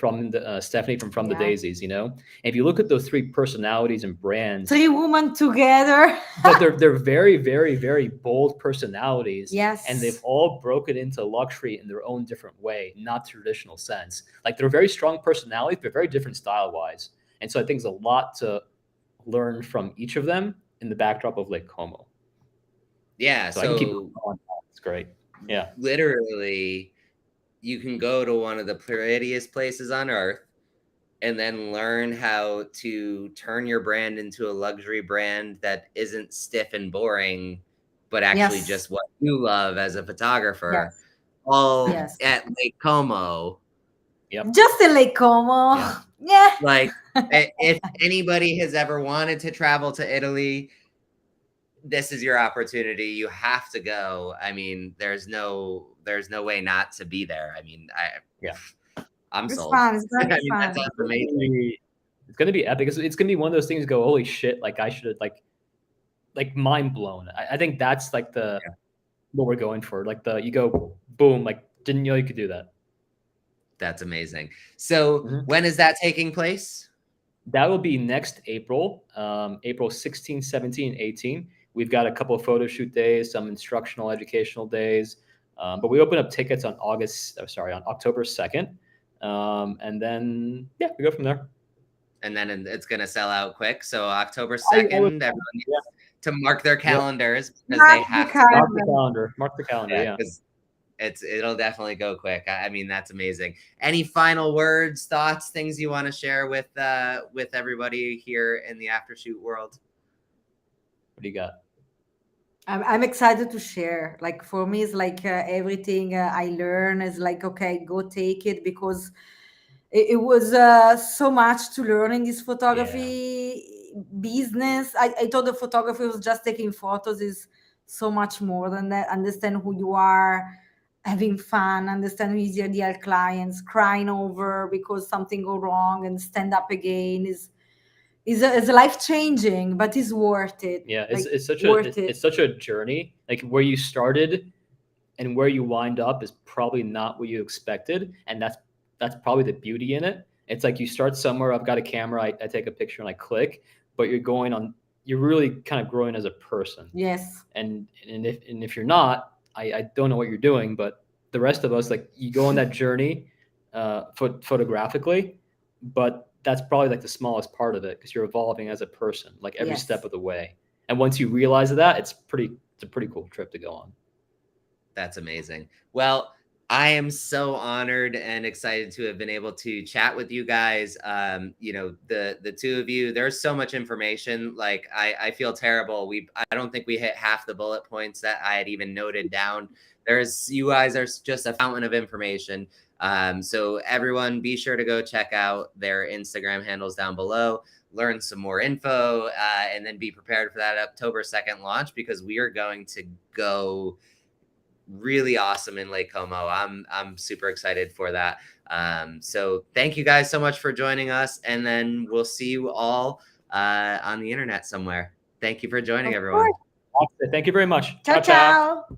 [SPEAKER 2] Stephanie from the Daisies, And if you look at those three personalities and brands,
[SPEAKER 3] 3 women together,
[SPEAKER 2] but they're very, very, very bold personalities.
[SPEAKER 3] Yes.
[SPEAKER 2] And they've all broken into luxury in their own different way, not traditional sense. Like they're very strong personalities, but very different style wise. And so I think there's a lot to learn from each of them in the backdrop of Lake Como.
[SPEAKER 1] Yeah.
[SPEAKER 2] So I can keep going on. It's great. Yeah.
[SPEAKER 1] Literally, you can go to one of the prettiest places on earth and then learn how to turn your brand into a luxury brand that isn't stiff and boring, but actually just what you love as a photographer. All at Lake Como.
[SPEAKER 2] Yep.
[SPEAKER 3] Just in Lake Como. Yeah.
[SPEAKER 1] Like if anybody has ever wanted to travel to Italy, this is your opportunity. You have to go. I mean, there's no way not to be there. I mean, I'm sold.
[SPEAKER 3] Fun. It's gonna be fun.
[SPEAKER 1] That sounds amazing.
[SPEAKER 2] It's gonna be epic. It's gonna be one of those things. Go, holy shit! Like I should have like mind blown. I think that's like what we're going for. Like you go boom. Like didn't know you could do that.
[SPEAKER 1] That's amazing. So when is that taking place?
[SPEAKER 2] That will be next April, April 16, 17, 18. We've got a couple of photo shoot days, some instructional, educational days, but we open up tickets on October 2nd. And then, we go from there.
[SPEAKER 1] And then it's going to sell out quick. So October 2nd, everyone needs to mark their calendars because they have to
[SPEAKER 2] mark the calendar.
[SPEAKER 1] It'll definitely go quick. I mean, that's amazing. Any final words, thoughts, things you want to share with everybody here in the Aftershoot world?
[SPEAKER 2] What do you got?
[SPEAKER 3] I'm excited to share. Like for me, it's like everything I learn is like, okay, go take it, because it was so much to learn in this photography business. I thought the photography was just taking photos. Is so much more than that. Understand who you are, having fun, understand who is your ideal clients, crying over because something go wrong and stand up again. is life changing, but it's worth it.
[SPEAKER 2] Yeah,
[SPEAKER 3] Like,
[SPEAKER 2] it's such
[SPEAKER 3] worth
[SPEAKER 2] it's such a journey. Like where you started and where you wind up is probably not what you expected, and that's probably the beauty in it. It's like you start somewhere. I've got a camera. I take a picture and I click, but you're really kind of growing as a person.
[SPEAKER 3] Yes.
[SPEAKER 2] And if you're not, I don't know what you're doing, but the rest of us, like, you go on that journey photographically, but that's probably like the smallest part of it, because you're evolving as a person, like every
[SPEAKER 3] Yes.
[SPEAKER 2] step of the way. And once you realize that, it's a pretty cool trip to go on.
[SPEAKER 1] That's amazing. Well, I am so honored and excited to have been able to chat with you guys. You know, the two of you, there's so much information. Like, I feel terrible. I don't think we hit half the bullet points that I had even noted down. You guys are just a fountain of information. So everyone, be sure to go check out their Instagram handles down below, learn some more info, and then be prepared for that October 2nd launch, because we are going to go really awesome in Lake Como. I'm super excited for that. So thank you guys so much for joining us, and then we'll see you all on the internet somewhere. Thank you for joining, everyone.
[SPEAKER 2] Thank you very much.
[SPEAKER 3] Ciao, ciao.